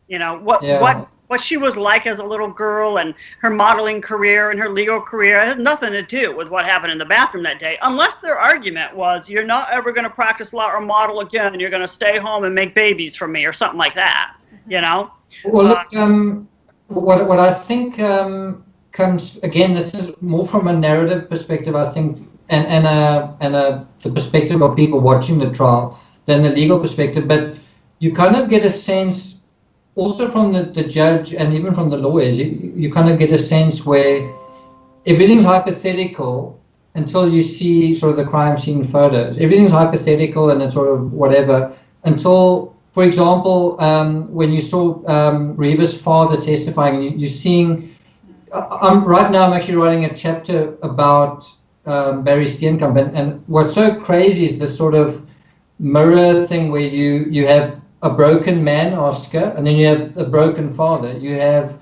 you know, what what she was like as a little girl and her modeling career and her legal career. It had nothing to do with what happened in the bathroom that day, unless their argument was, you're not ever going to practice law or model again, and you're going to stay home and make babies for me or something like that, you know? Well, look, what I think comes, again, this is more from a narrative perspective, I think, and the perspective of people watching the trial than the legal perspective, but you kind of get a sense also from the judge and even from the lawyers, you kind of get a sense where everything's hypothetical until you see sort of the crime scene photos. Everything's hypothetical and it's sort of whatever until, for example, when you saw Reeva's father testifying, you're seeing, right now I'm actually writing a chapter about Barry Steenkamp, and what's so crazy is this sort of mirror thing where you have a broken man, Oscar, and then you have a broken father. You have,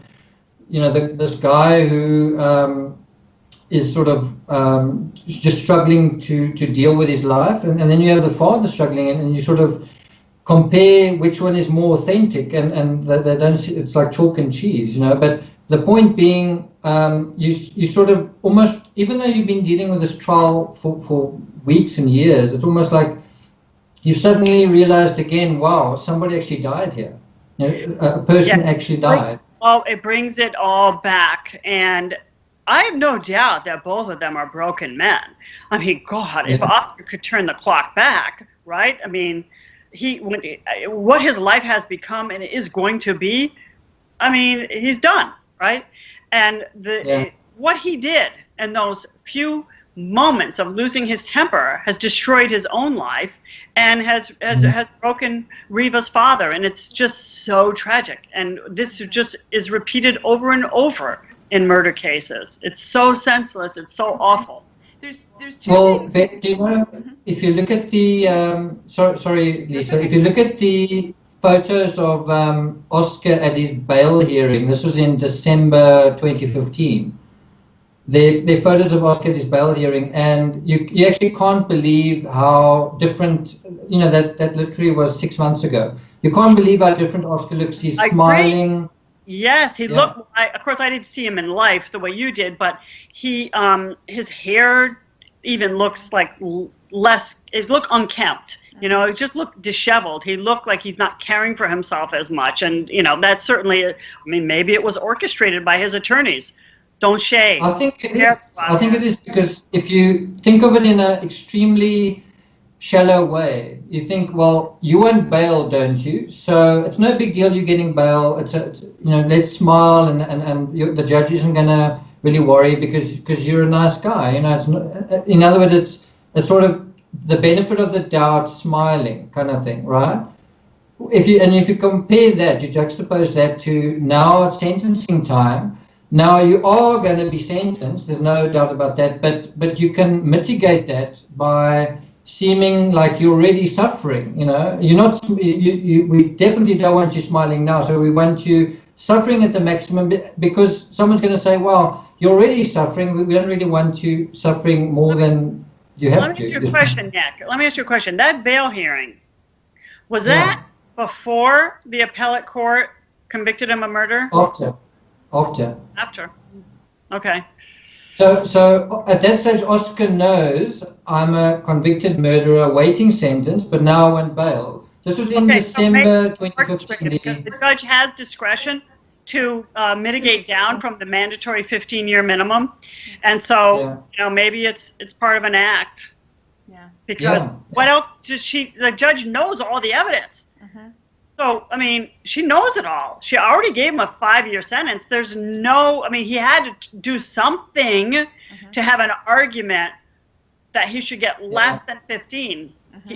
this guy who is sort of just struggling to deal with his life, and then you have the father struggling, and you sort of compare which one is more authentic, and they don't see, it's like chalk and cheese, But the point being, you sort of almost, even though you've been dealing with this trial for weeks and years, it's almost like you suddenly realized again, wow, somebody actually died here. A person actually died. Well, it brings it all back. And I have no doubt that both of them are broken men. I mean, God, if Oscar could turn the clock back, right? I mean, what his life has become and is going to be, I mean, he's done, right? And what he did in those few moments of losing his temper has destroyed his own life and has broken Reeva's father, and it's just so tragic. And this just is repeated over and over in murder cases. It's so senseless. It's so awful. There's two things. Beth, if you look at the sorry, Lisa, if you look at the photos of Oscar at his bail hearing, this was in December 2015. They're photos of Oscar at his bail hearing, and you actually can't believe how different, that literally was 6 months ago. You can't believe how different Oscar looks. He's smiling. Yes, he looked, of course I didn't see him in life the way you did, but he, his hair even looks like less, it looked unkempt. It just looked disheveled. He looked like he's not caring for himself as much. And, that's certainly, I mean, maybe it was orchestrated by his attorneys. Don't shave. I think it is because if you think of it in an extremely shallow way, you think, well, you want bail, don't you? So it's no big deal you're getting bail. Let's smile, and the judge isn't going to really worry because you're a nice guy. It's not, in other words, it's sort of the benefit of the doubt, smiling kind of thing, right? If you compare that, you juxtapose that to now it's sentencing time. Now you are going to be sentenced. There's no doubt about that. But you can mitigate that by seeming like you're already suffering. You're not. We definitely don't want you smiling now. So we want you suffering at the maximum because someone's going to say, "Well, you're already suffering. We don't really want you suffering more than you have to." Let me ask you a question, Nick. Let me ask you a question. That bail hearing, was that before the appellate court convicted him of murder? After. Okay. So at that stage, Oscar knows I'm a convicted murderer waiting sentence, but now I want bail. This was in December 2015. Because the judge has discretion to mitigate down from the mandatory 15-year minimum, and so maybe it's part of an act. Yeah. Because what else did the judge knows all the evidence. Mm-hmm. So, I mean, she knows it all. She already gave him a 5-year sentence. There's no, I mean, he had to do something to have an argument that he should get less than 15.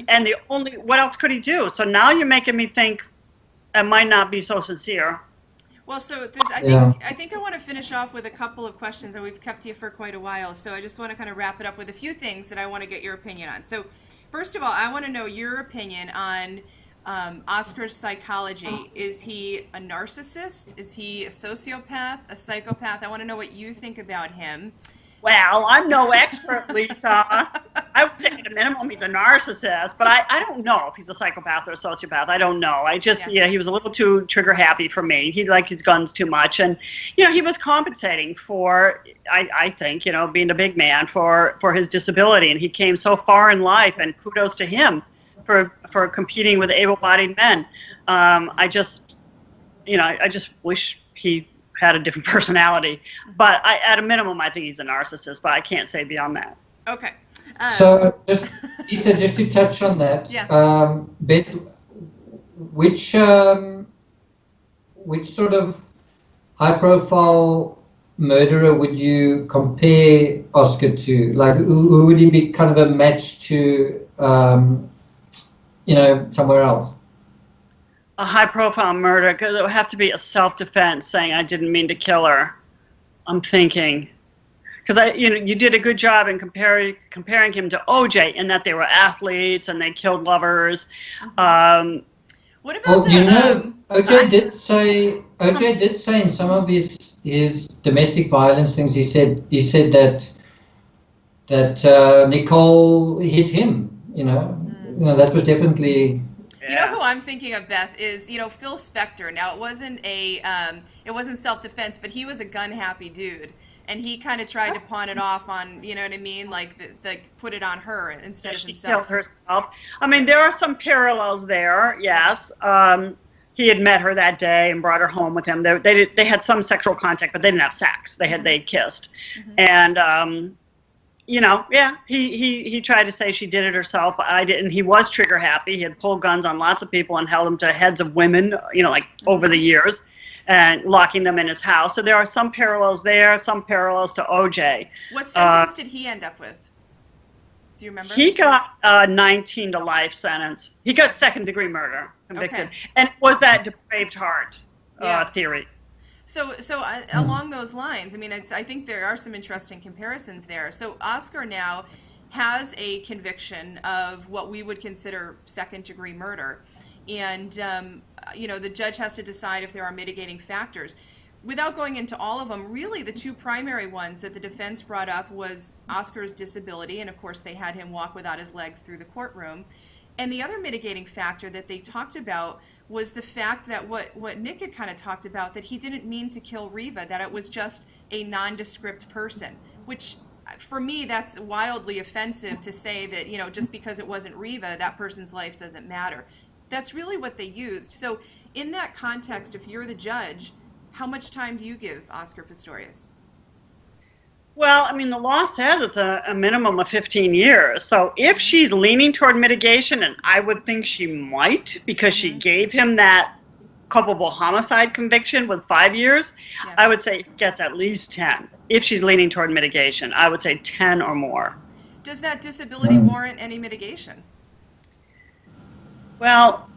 And what else could he do? So now you're making me think it might not be so sincere. Well, so I think I want to finish off with a couple of questions, and we've kept you for quite a while. So I just want to kind of wrap it up with a few things that I want to get your opinion on. So first of all, I want to know your opinion on Oscar's psychology. Is he a narcissist? Is he a sociopath, a psychopath? I want to know what you think about him. Well, I'm no expert, Lisa. I would say at a minimum he's a narcissist, but I don't know if he's a psychopath or a sociopath. I don't know. I just, he was a little too trigger happy for me. He liked his guns too much. And, he was compensating for, I think, being a big man for his disability. And he came so far in life, and kudos to him for competing with able-bodied men. I just wish he had a different personality. But at a minimum, I think he's a narcissist, but I can't say beyond that. Okay. So, Lisa, just to touch on that, Beth, which sort of high-profile murderer would you compare Oscar to? Like, who would he be kind of a match to, somewhere else? A high-profile murder, because it would have to be a self-defense, saying I didn't mean to kill her. I'm thinking. Because you did a good job in comparing him to OJ in that they were athletes and they killed lovers. What about OJ did say in some of his domestic violence things. He said that Nicole hit him. That was definitely. You know who I'm thinking of, Beth, is Phil Spector. Now it wasn't self-defense, but he was a gun-happy dude. And he kind of tried to pawn it off on, you know what I mean, like put it on her instead of himself. She killed herself. I mean, there are some parallels there. Yes, he had met her that day and brought her home with him. They had some sexual contact, but they didn't have sex. They kissed, and he tried to say she did it herself. I didn't. He was trigger happy. He had pulled guns on lots of people and held them to heads of women, over the years, and locking them in his house. So there are some parallels there, some parallels to OJ. What sentence did he end up with? Do you remember? He got 19 to life sentence. He got second-degree murder convicted. Okay. And it was that depraved heart theory. So along those lines, I mean, I think there are some interesting comparisons there. So Oscar now has a conviction of what we would consider second-degree murder. And, the judge has to decide if there are mitigating factors. Without going into all of them, really the two primary ones that the defense brought up was Oscar's disability, and of course they had him walk without his legs through the courtroom. And the other mitigating factor that they talked about was the fact that what Nick had kind of talked about, that he didn't mean to kill Reeva, that it was just a nondescript person, which for me, that's wildly offensive to say that, just because it wasn't Reeva, that person's life doesn't matter. That's really what they used. So in that context, if you're the judge, how much time do you give Oscar Pistorius? Well, I mean, the law says it's a minimum of 15 years. So if she's leaning toward mitigation, and I would think she might, because she gave him that culpable homicide conviction with 5 years, I would say gets at least 10. If she's leaning toward mitigation, I would say 10 or more. Does that disability warrant any mitigation? Well,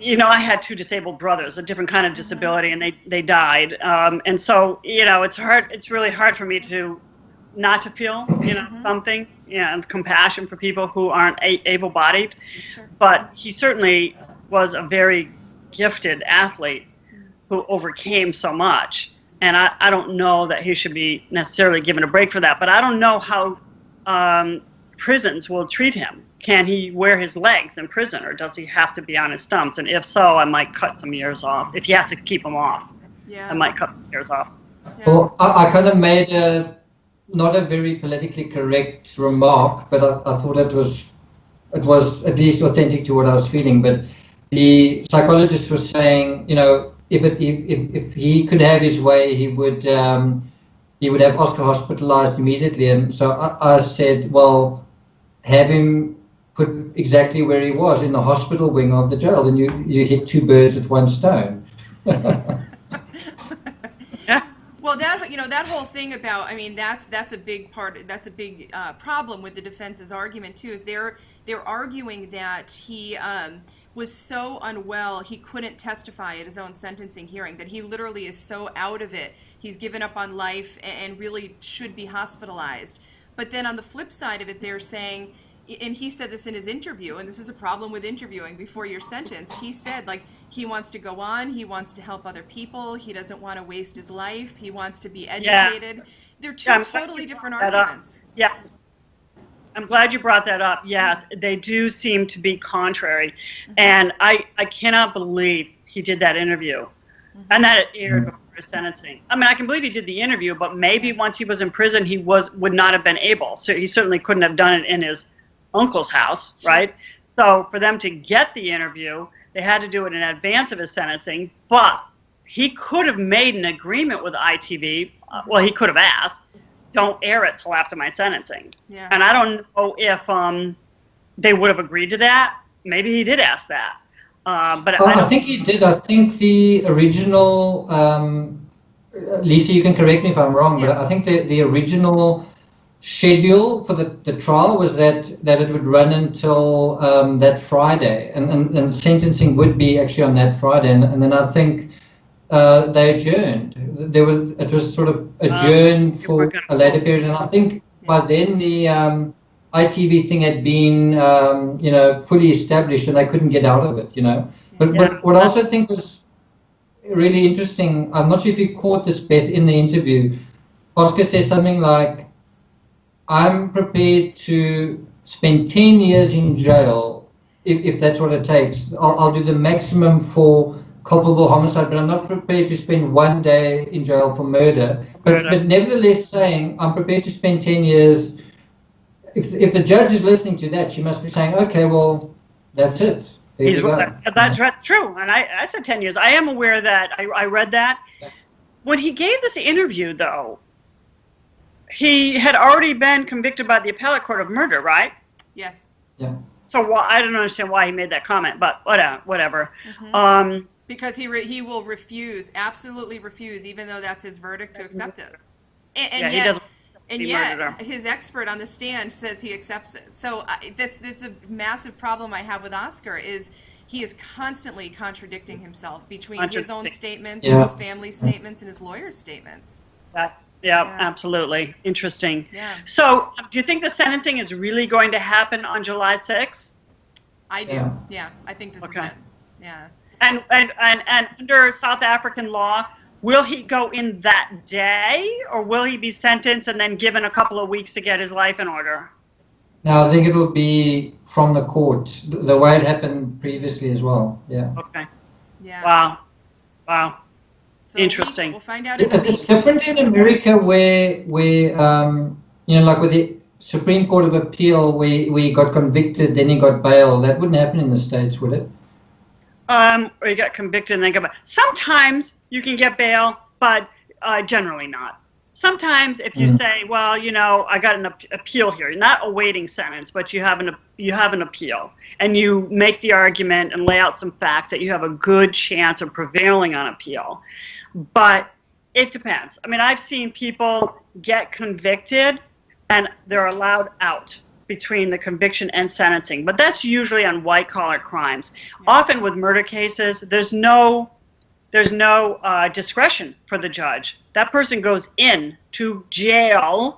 I had two disabled brothers, a different kind of disability, and they died. And so, it's hard. It's really hard for me not to feel, something, and compassion for people who aren't able-bodied. Sure. But he certainly was a very gifted athlete who overcame so much. And I don't know that he should be necessarily given a break for that. But I don't know how prisons will treat him. Can he wear his legs in prison, or does he have to be on his stumps? And if so, I might cut some years off. If he has to keep them off, I might cut some years off. Yeah. Well, I kind of made not a very politically correct remark, but I thought it was at least authentic to what I was feeling. But the psychologist was saying, if he could have his way, he would have Oscar hospitalized immediately. And so I said, well, have him put exactly where he was, in the hospital wing of the jail, then you hit two birds with one stone. Well, that whole thing about, I mean, that's a big part. That's a big problem with the defense's argument too. Is they're arguing that he was so unwell he couldn't testify at his own sentencing hearing. That he literally is so out of it. He's given up on life and really should be hospitalized. But then on the flip side of it, they're saying, and he said this in his interview, and this is a problem with interviewing before you're sentenced. He said, he wants to go on, he wants to help other people, he doesn't want to waste his life, he wants to be educated. They're two totally different arguments. I'm glad you brought that up. Yes, they do seem to be contrary. And I cannot believe he did that interview and that it aired before his sentencing. I mean, I can believe he did the interview, but maybe once he was in prison, he would not have been able. So he certainly couldn't have done it in his uncle's house, right? So for them to get the interview, they had to do it in advance of his sentencing, but he could have made an agreement with ITV. Well, he could have asked, don't air it till after my sentencing. Yeah. And I don't know if they would have agreed to that. Maybe he did ask that. But I think he did. I think the original, Lisa, you can correct me if I'm wrong, but I think the original schedule for the trial was that it would run until that Friday, and sentencing would be actually on that Friday, and then I think they adjourned. It was sort of adjourned for a later period, and I think by then the ITV thing had been fully established, and they couldn't get out of it, But what I also think was really interesting, I'm not sure if you caught this, Beth, in the interview. Oscar says something like, I'm prepared to spend 10 years in jail if that's what it takes. I'll do the maximum for culpable homicide, but I'm not prepared to spend 1 day in jail for murder. But nevertheless saying, I'm prepared to spend 10 years. If the judge is listening to that, she must be saying, okay, well, that's it. That's true. And I said 10 years. I am aware that I read that. When he gave this interview, though, he had already been convicted by the appellate court of murder, right? Yes. Yeah. So I don't understand why he made that comment, but whatever. Because he will absolutely refuse, even though that's his verdict, to accept it. And yet his expert on the stand says he accepts it. So that's a massive problem I have with Oscar is he is constantly contradicting himself between his own statements, his family's statements, and his lawyer's statements. Yeah, absolutely. Interesting. Yeah. So do you think the sentencing is really going to happen on July 6th? I do. Yeah, I think this is it. Yeah. And under South African law, will he go in that day, or will he be sentenced and then given a couple of weeks to get his life in order? No, I think it will be from the court, the way it happened previously as well. Yeah. Okay. Yeah. Wow. So interesting. We'll find out. It's different in America where like with the Supreme Court of Appeal, where he got convicted, then he got bail. That wouldn't happen in the States, would it? Or you got convicted and then got bail. Sometimes you can get bail, but generally not. Sometimes if you say, well, I got an appeal here, you're not awaiting sentence, but you have an appeal, and you make the argument and lay out some facts that you have a good chance of prevailing on appeal. But it depends. I mean, I've seen people get convicted and they're allowed out between the conviction and sentencing, but that's usually on white-collar crimes. Often with murder cases, there's no discretion for the judge. That person goes in to jail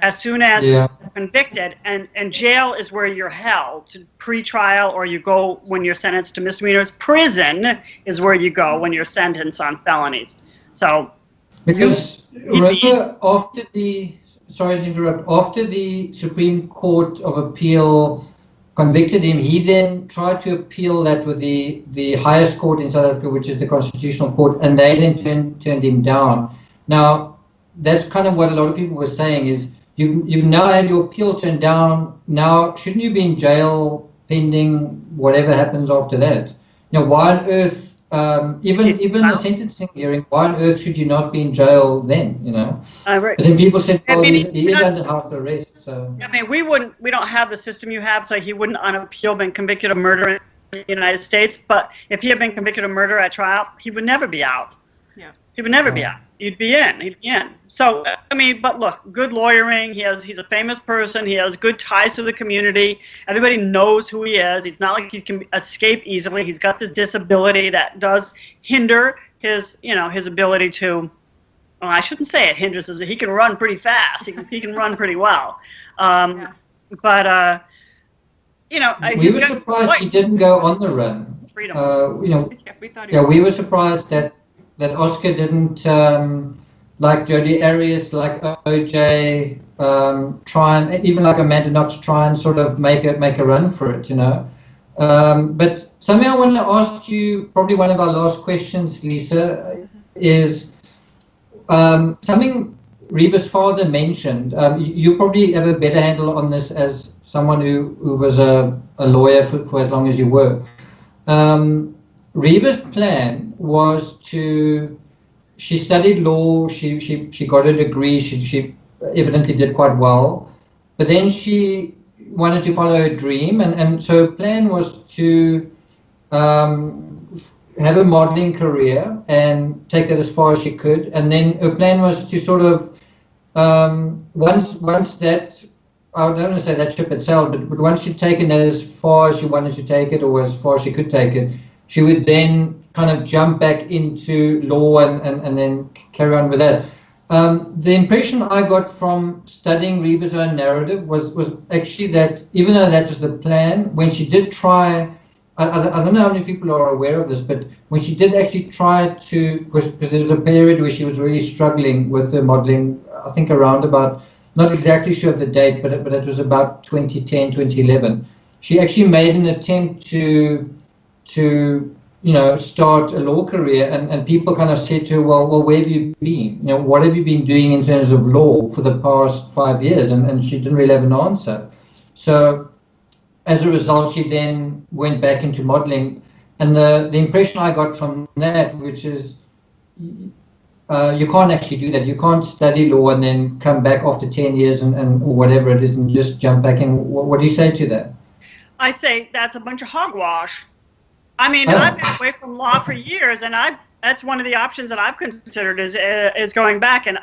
as soon as they're convicted, and jail is where you're held pre-trial, or you go when you're sentenced to misdemeanors. Prison is where you go when you're sentenced on felonies. So because after the Supreme Court of Appeal convicted him, he then tried to appeal that with the highest court in South Africa, which is the Constitutional Court, and they then turned him down. Now, that's kind of what a lot of people were saying is, you've now had your appeal turned down. Now, shouldn't you be in jail pending whatever happens after that? Why on earth, even the sentencing hearing, why on earth should you not be in jail then? But then people said, well, he is under house arrest. So I mean, we don't have the system you have, so he wouldn't on appeal been convicted of murder in the United States. But if he had been convicted of murder at trial, he would never be out. Yeah, he would never be out. He'd be in. So I mean, but look, good lawyering. He's a famous person. He has good ties to the community. Everybody knows who he is. It's not like he can escape easily. He's got this disability that does hinder his ability to. Well, I shouldn't say it hinders. He can run pretty fast. He can run pretty well. But we were surprised he didn't go on the run. Freedom. We were surprised that Oscar didn't like Jodi Arias, like OJ, try and even like Amanda Knox, try and sort of make a run for it, you know. But something I want to ask you, probably one of our last questions, Lisa, is something Reeva's father mentioned. You probably have a better handle on this as someone who was a lawyer for as long as you were. Reeva's plan was to, she studied law, she got a degree, she evidently did quite well, but then she wanted to follow her dream, and so her plan was to have a modeling career and take that as far as she could, and then her plan was to sort of once that, I don't want to say that ship had sailed, but once she'd taken that as far as she wanted to take it, or as far as she could take it, she would then kind of jump back into law and then carry on with that. The impression I got from studying Reeva's own narrative was actually that even though that was the plan, when she did try, I don't know how many people are aware of this, but when she did actually try to, because there was a period where she was really struggling with the modeling, I think around about, not exactly sure of the date, but it was about 2010, 2011. She actually made an attempt to you know, start a law career, and people kind of said to her, well, where have you been? You know, what have you been doing in terms of law for the past 5 years? And she didn't really have an answer. So as a result, she then went back into modeling. And the impression I got from that, which is you can't actually do that. You can't study law and then come back after 10 years and or whatever it is and just jump back in. What do you say to that? I say that's a bunch of hogwash. I mean, I've been away from law for years, and that's one of the options that I've considered is going back. And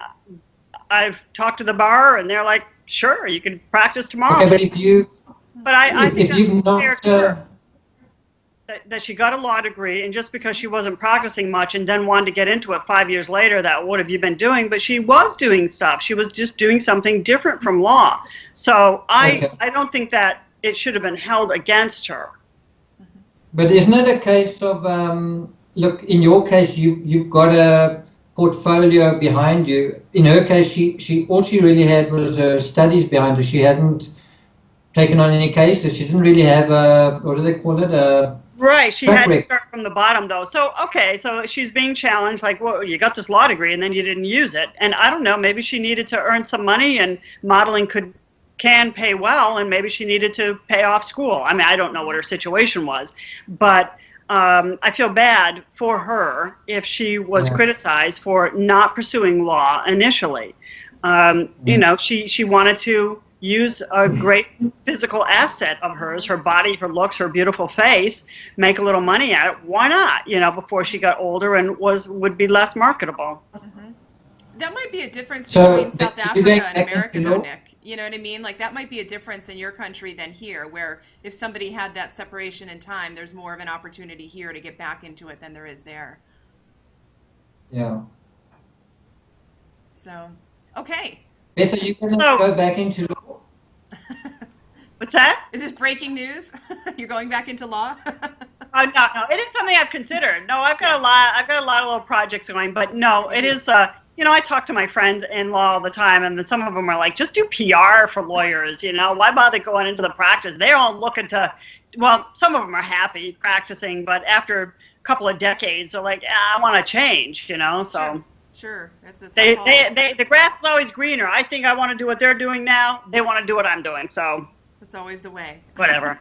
I've talked to the bar, and they're like, "Sure, you can practice tomorrow." Okay, but if you, but I think if you've not, that she got a law degree, and just because she wasn't practicing much and then wanted to get into it 5 years later, that what have you been doing? But she was doing stuff. She was just doing something different from law. So I don't think that it should have been held against her. But isn't it a case of, look, in your case, you've got a portfolio behind you. In her case, she all she really had was her studies behind her. She hadn't taken on any cases. She didn't really have a, what do they call it? Right, she had to start from the bottom, though. So, okay, so she's being challenged, like, well, you got this law degree, and then you didn't use it. And I don't know, maybe she needed to earn some money, and modeling can pay well, and maybe she needed to pay off school. I mean, I don't know what her situation was, but I feel bad for her if she was criticized for not pursuing law initially. You know, she wanted to use a great physical asset of hers, her body, her looks, her beautiful face, make a little money at it. Why not? You know, before she got older and would be less marketable. That might be a difference between South Africa and America, though, Nick. You know what I mean? Like, that might be a difference in your country than here, where if somebody had that separation in time, there's more of an opportunity here to get back into it than there is there. Yeah. So, okay. Beth, are you going to go back into law? What's that? Is this breaking news? You're going back into law? Oh, no, it is something I've considered. No, I've got a lot of little projects going, but no, it is. You know, I talk to my friends in law all the time, and some of them are like, just do PR for lawyers, you know, why bother going into the practice? They're all looking to, well, some of them are happy practicing, but after a couple of decades, they're like, I want to change, you know, so. Sure. That's the grass is always greener. I think I want to do what they're doing now. They want to do what I'm doing, so. That's always the way. Whatever.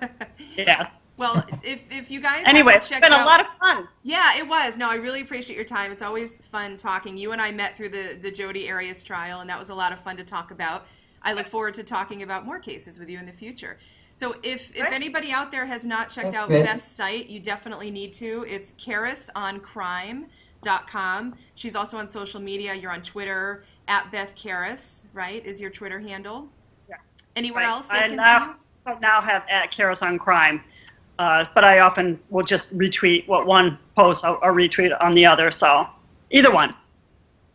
Yeah. Well, if you guys anyway, it's been a lot of fun. Yeah, it was. No, I really appreciate your time. It's always fun talking. You and I met through the Jodi Arias trial, and that was a lot of fun to talk about. I look forward to talking about more cases with you in the future. So if anybody out there has not checked out Beth's site, you definitely need to. It's karasoncrime.com. She's also on social media. You're on Twitter, @Beth Karas, right, is your Twitter handle? Yeah. Anywhere else they can see you? I now have @KarasOnCrime. But I often will just retweet what one post or retweet on the other. So either one.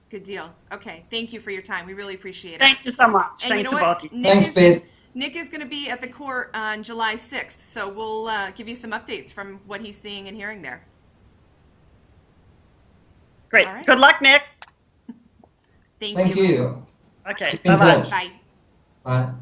Good deal. Okay. Thank you for your time. We really appreciate it. Thank you so much. And thanks you know to what? both of you. Nick is going to be at the court on July 6th. So we'll give you some updates from what he's seeing and hearing there. Great. Right. Good luck, Nick. Thank Thank you. you. Okay, Keep in bye-bye. touch. Bye. Bye.